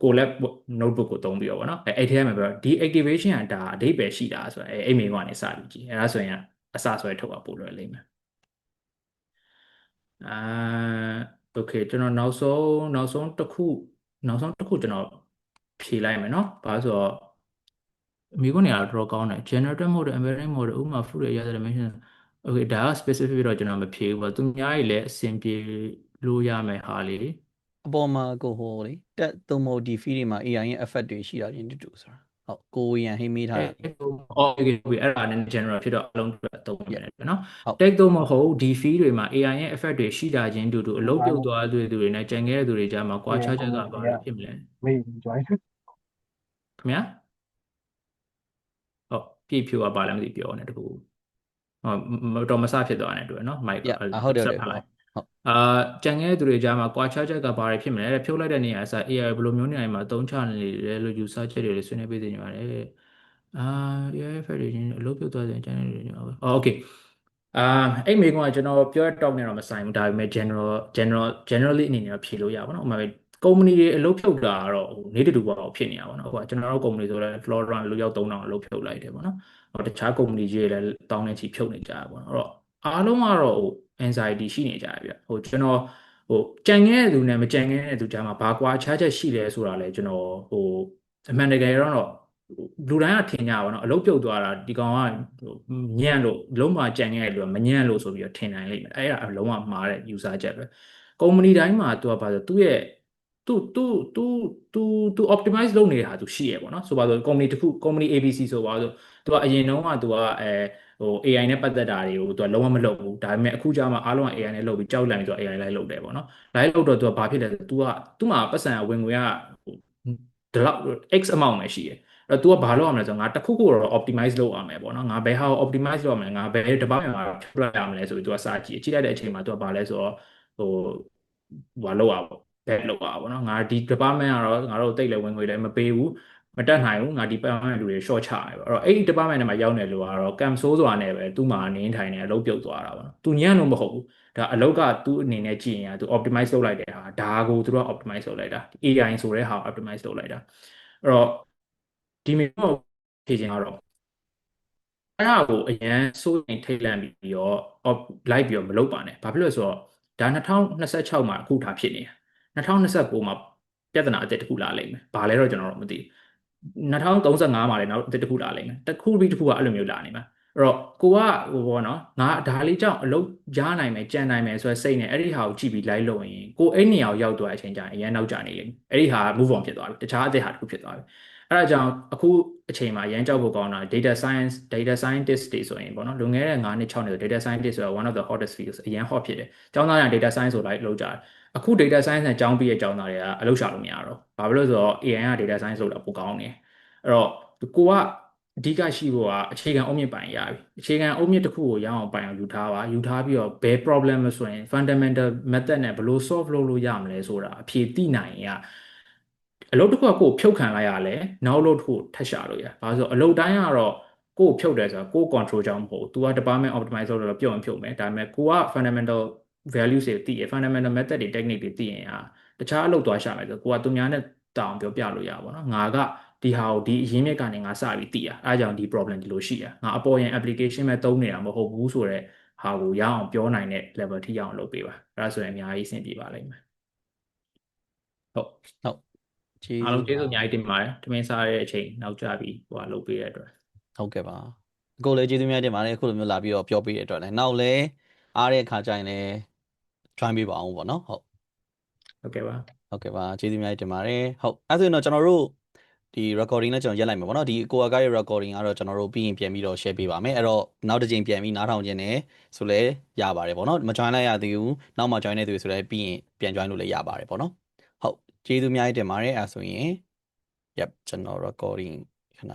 collab notebook ကိုသုံးပြီးတော့ဗောနော်အဲ့ထဲမှာပြော deactivation ကဒါအဓိပ္ပာယ်ရှိတာဆိုတော့အဲ့မိကနေစပြီးကြည့်အဲ့ဒါဆိုရင်အစဆွဲထုတ်တာပို့လွယ်လိမ့်မယ်โอเคကျွန်တော်နောက်ဆုံးတစ်ခုကျွန်တော်ဖြေလိုက်မယ်เนาะဘာလို့ဆိုတော့မိကုန်းနေရာတော့ကောင်းတယ် generative model embedding model ဥပမာ fruit ရရတဲ့ dimension okay ဒါက specific တော့ကျွန်တော်မဖြေဘူးပေါ့သူများကြီးလည်းအဆင်ပြေလို့ရမယ်ဟာလေအပေါ်မှာကိုဟိုလေတက်သုံးဖို့ဒီ feed တွေမှာ AI ရဲ့ effect တွေရှိတာချင်းတူတူဆိုတာဟုတ်ကိုရန်ဟိမေးထားတယ် okay အဲ့ဒါနဲ့ general ဖြစ်တော့အလုံးအတွက်သုံးရတယ်နော် tag တော့မဟုတ်ဒီ feed တွေမှာ AI ရဲ့ effect တွေရှိတာချင်းတူတူအလုံးပြုတ်သွားသူတွေနဲ့ကြံခဲ့တဲ့သူတွေကြားမှာကွာခြားချက်ကဘာလို့ဖြစ်မလဲမေး join ခင်ဗျာပြည့်ဖြူကပါလည်းမသိပြောနေတကူတော့မစဖြစ်သွားတယ်တူနော် mic ဟုတ်တယ်ကြံခဲ့တဲ့သူတွေကြားမှာကွာခြားချက်ကဘာတွေဖြစ်မလဲဖြုတ်လိုက်တဲ့နေရာအစား AI ဘယ်လိုမျိုးနေရာမှာသုံးချနေလဲလို့ယူဆချက်တွေဆွေးနွေးပေးနေပါတယ်AI Federation အလုပ်ပြုတ်သွားတဲ့ channel တွေညောโอเคအဲ့မိကောင်ကကျွန်တော်ပြောတဲ့ talk နဲ့တော့မဆိုင်ဘူးဒါပေမဲ့ generally အနေနဲ့ဖြေလို့ရပါတော့ဥပမာကုမ္ပဏီတွေအလုပ်ဖြုတ်တာကတော့နေတူပေါ့ဖြစ်နေတာပေါ့နော်ဟိုကကျွန်တော်တို့ကုမ္ပဏီဆိုလဲ Florida လူရောက်3000အလုပ်ဖြုတ်လိုက်တယ်ပေါ့နော်တခြားကုမ္ပဏီကြီးတွေလည်းတောင်းနေချီဖြုတ်နေကြတာပေါ့နော်အဲ့တော့အားလုံးကတော့anxiety ရှိနေကြတယ်ဗျကျွန်တော်ကြံခဲ့တဲ့သူနဲ့မကြံခဲ့တဲ့သူကြားမှာဘာကွာခြားချက်ရှိလဲဆိုတာလဲကျွန်တော်အမှန်တကယ်တော့လူတိုင်းကထင်ကြပါတော့အလုပ်ပြုတ်သွားတာဒီကောင်ကညံ့လို့လုံးဝကြံခဲ့တဲ့လူကမညံ့လို့ဆိုပြီးတော့ထင်နိုင်လိမ့်မယ်အဲ့ဒါလုံးဝမှားတဲ့ user ချက်ပဲကုမ္ပဏီတိုင်းမှာသူကဘာဆိုသူ့ရဲ့သူ optimize လုပ်နေတာသူရှိရပေါ့နော်ဆိုပါတော့ကုမ္ပဏီတစ်ခုကုမ္ပဏီ ABC ဆိုပါတော့သူကအရင်တုန်းကသူကAI နဲ့ပတ်သက်တာတွေကိုသူကလုံးဝမလုပ်ဘူးဒါပေမဲ့အခုကျမှအားလုံးက AI နဲ့လုပ်ပြီးကြောက်လန့်ပြီးသူက AI လိုက်လုပ်တယ်ပေါ့နော် live လုပ်တော့သူကဘာဖြစ်လဲဆိုသူကသူ့မှာပတ်စံဝင်ငွေကဒီလောက် x amount ပဲရှိတယ်အဲ့တော့ तू ကဘာလုပ်ရမလဲဆိုတော့ငါတစ်ခုခုတော့ optimize လုပ်ရမယ်ပေါ့နော်ငါဘယ်ဟာကို optimize လုပ်ရမလဲငါဘယ် department မှာဖြတ်လိုက်ရမလဲဆိုပြီး तू ကစကြည့်လိုက်တဲ့အချိန်မှာ तू ကဘာလဲဆိုတော့ဘာလုပ်ရပေါ့ဘယ်လုပ်ရပေါ့နော်ငါဒီ department ကတော့ငါတို့တိတ်လည်းဝင်ငွေလည်းမပေးဘူးမတက်နိုင်ဘူးငါဒီ department လူတွေ short ချရပေါ့အဲ့တော့အဲ့ဒီ department ထဲမှာရောက်နေလို့ကတော့ cam ဆိုးစွာနဲ့ပဲသူ့မှာနင်းထိုင်နေအလုပ်ပြုတ်သွားတာပေါ့နော် तू ညံ့လို့မဟုတ်ဘူးဒါအလောက်ကသူ့အနေနဲ့ကြည့်ရင်သူ optimize လုပ်လိုက်တဲ့ဟာဒါကိုသူတို့က optimize လုပ်လိုက်တာ AI ဆိုတဲ့ဟာ optimize လုပ်လိုက်တာအဲ့တော့ဒီမျိုးဖြေချင်တော့အဲ့ဒါကိုအရန်စိုးရင်ထိတ်လန့်ပြီးတော့လိုက်ပြီးတော့မလုပ်ပါနဲ့ဘာဖြစ်လို့လဲဆိုတော့ဒါ2026မှာအခုထားဖြစ်နေတာ2029မှာပြဿနာအသစ်တစ်ခုလာလိမ့်မယ်ဘာလဲတော့ကျွန်တော်တို့မသိဘူး2035မှာလည်းနောက်အသစ်တစ်ခုလာလိမ့်မယ်တစ်ခုပြီးတစ်ခုကအဲ့လိုမျိုးလာနေမှာအဲ့တော့ကိုကဟိုပေါ့နော်ငါဒါလေးကြောင့်အလုပ်ရနိုင်မယ်ကြံနိုင်မယ်ဆိုတဲ့စိတ်နဲ့အဲ့ဒီဟာကိုကြည့်ပြီးလိုက်လို့ရင်ကိုအဲ့နေရာကိုရောက်သွားတဲ့အချိန်ကျရင်အရင်နောက်ကျနေလိမ့်မယ်အဲ့ဒီဟာ move on ဖြစ်သွားပြီတခြားအသစ်ဟာတစ်ခုဖြစ်သွားပြီအဲ့ဒါကြောင့်အခုအချိန်မှာအရင်ကြောက်ဖို့ကောင်းတာ data scientist တွေဆိုရင်ပေါ့နော်လွန်ခဲ့တဲ့9နှစ်6နှစ် data scientist ဆိုတာ one of the hottest fields အရင် hot ဖြစ်တယ်ကျောင်းသားရ data science ဆိုလိုက်လုပ်ကြတယ်အခု data science နဲ့ကျောင်းပြီးရဲ့ကျောင်းသားတွေကအလုပ်ရှာလို့မရတော့ဘာဖြစ်လို့ဆိုတော့ AI က data science လုပ်တာပိုကောင်းနေအဲ့တော့ကိုကအဓိကရှိဖို့ကအခြေခံအုတ်မြစ်ပိုင်ရပြီအခြေခံအုတ်မြစ်တစ်ခုကိုရအောင်ပိုင်အောင်ယူထားပါယူထားပြီးတော့ဘယ် problem လဲဆိုရင် fundamental method နဲ့ဘယ်လို solve လုပ်လို့ရမလဲဆိုတာအဖြေသိနိုင်ရအလုပ်တစ်ခုကကိုယ်ဖြုတ်ခံလိုက်ရလဲနောက်အလုပ်တစ်ခုထပ်ရှာလို့ရဘာလို့ဆိုတော့အလုပ်တိုင်းကတော့ကိုယ်ဖြုတ်တယ်ဆိုတာကိုယ် control ကြောင့်မဟုတ်ဘူး तू က department optimize လုပ်တော့ပြုတ်ရင်ဖြုတ်မယ်ဒါပေမဲ့ကိုက fundamental values တွေသိရ fundamental method တွေ technique တွေသိရင်တခြားအလုပ်သွားရှာမယ်ဆိုကိုကသူများနဲ့ တောင်ပြောပြလို့ရပါဘောနော်ငါကဒီဟာကိုဒီအရင်းမြစ်ကနေငါစပြီးသိရအဲအကြောင်းဒီ problem ဒီလိုရှိရငါအပေါ်ရင် application ပဲသုံးနေတာမဟုတ်ဘူးဆိုတော့ဟာကိုရအောင်ပြောနိုင်တဲ့ level ထိရအောင်လုပ်ပေးပါအဲဒါဆိုရင်အများကြီးအဆင်ပြေပါလိမ့်မယ်ဟုတ် ဟုတ်ကျေး အား ဇူး လုံးကျေးဇူး ပါ အများကြီးတင်ပါတယ်ထမင်းစားရတဲ့အချိန်နောက်ကျပြီးဟိုလုပ်ပေးတဲ့အတွက် ဟုတ်ကဲ့ပါကိုလည်းကျေးဇူးများတင်ပါတယ်အခုလိုမျိုးလာပြီးတော့ပြောပေးတဲ့အတွက်လည်းနောက်လည်းအားတဲ့အခါကျရင်လည်း try ပေးပါအောင်ပေါ့နော်ဟုတ် ဟုတ်ကဲ့ပါ ဟုတ်ကဲ့ပါကျေးဇူးများတင်ပါတယ်ဟုတ်အဲ့ဆိုရင်တော့ကျွန်တော်တို့ဒီ recording နဲ့ကျွန်တော်ရက်လိုက်မှာပေါ့နော်ဒီကိုအကားရဲ့ recording ကတော့ကျွန်တော်တို့ပြီးရင်ပြန်ပြီးတော့ share ပေးပါမယ်အဲ့တော့နောက်တစ်ချိန်ပြန်ပြီးနားထောင်ခြင်းနဲ့ဆိုလဲရပါတယ်ပေါ့နော်မ join လိုက်ရသေးဘူးနောက်မှ join နေသူဆိုလဲပြီးရင်ပြန် join လို့လည်းရပါတယ်ပေါ့နော်ဟုတ်ကျေးဇူးများတင်ပါတယ်အဲ့ဆိုရင် yep ကျွန်တော် recording ခဏ